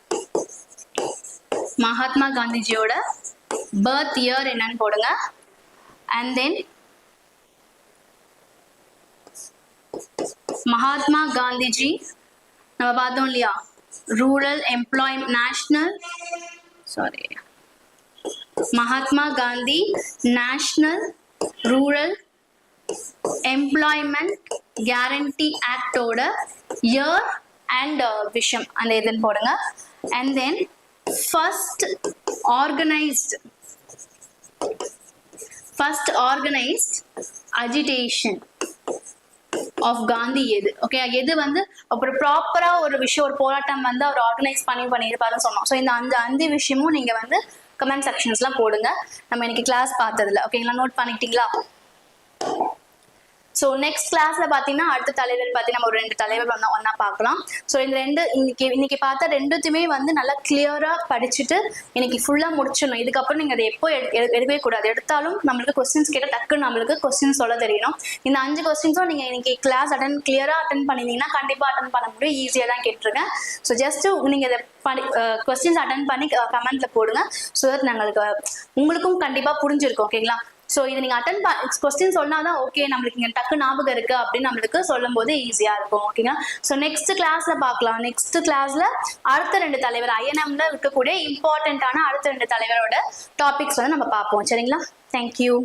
மகாத்மா காந்திஜியோட பர்த் இயர் என்னன்னு போடுங்க. அண்ட் தென் மகாத்மா காந்திஜி நம்ம பார்த்தோம் இல்லையா, rural employment national Mahatma Gandhi national rural employment guarantee ஆக்டோட இயர் அண்ட் விஷம் அந்த இதுன்னு போடுங்க. And then first organised agitation of Gandhi எது? ஓகே, எது வந்து அப்புறம் ப்ராப்பரா ஒரு விஷயம், ஒரு போராட்டம் வந்து அவர் ஆர்கனைஸ் பண்ணியிருப்பாருன்னு சொன்னோம். ஸோ இந்த அஞ்சு விஷயமும் நீங்க வந்து கமெண்ட் செக்ஷன்ஸ்லாம் போடுங்க நம்ம இன்னைக்கு கிளாஸ் பார்த்ததுல. ஓகேங்களா, நோட் பண்ணிட்டீங்களா? ஸோ நெக்ஸ்ட் கிளாஸ்ல பார்த்தீங்கன்னா அடுத்த தலைவர் பார்த்தீங்கன்னா நம்ம ஒரு 2 தலைவர் ஒன்னா பார்க்கலாம். ஸோ இந்த இன்னைக்கு பார்த்த ரெண்டுத்தையுமே வந்து நல்லா கிளியரா படிச்சுட்டு இன்னைக்கு ஃபுல்லா முடிச்சிடணும். இதுக்கப்புறம் நீங்க அதை எப்போ எடுக்கவே கூடாது. எடுத்தாலும் நம்மளுக்கு கொஸ்டின்ஸ் கேட்டால் டக்குன்னு நம்மளுக்கு கொஸ்டின் சொல்ல தெரியணும். இந்த 5 கொஸ்டின்ஸும் நீங்க இன்னைக்கு கிளாஸ் கிளியரா அட்டன் பண்ணிருந்தீங்கன்னா கண்டிப்பா அட்டன் பண்ண முடியும். ஈஸியா தான் கேட்டிருக்கேன். ஸோ ஜஸ்ட் நீங்க இதை கொஸ்டின்ஸ் அட்டன் பண்ணி கமெண்ட்ல போடுங்க. ஸோ தட் உங்களுக்கும் கண்டிப்பா புரிஞ்சிருக்கும். ஓகேங்களா? ஸோ இது நீங்க அட்டன் கொஸ்டின் சொன்னாதான் ஓகே நம்மளுக்கு இங்க டக்கு ஞாபகம் இருக்கு அப்படின்னு நம்மளுக்கு சொல்லும் போது ஈஸியா இருக்கும். ஓகேங்களா? ஸோ நெக்ஸ்ட் கிளாஸ்ல பார்க்கலாம். நெக்ஸ்ட் கிளாஸ்ல அடுத்த 2 தலைவர் ஐஎன்எம்ல இருக்கக்கூடிய இம்பார்ட்டன்டான அடுத்த 2 தலைவரோட டாபிக்ஸ் வந்து நம்ம பார்ப்போம். சரிங்களா? தேங்க்யூ.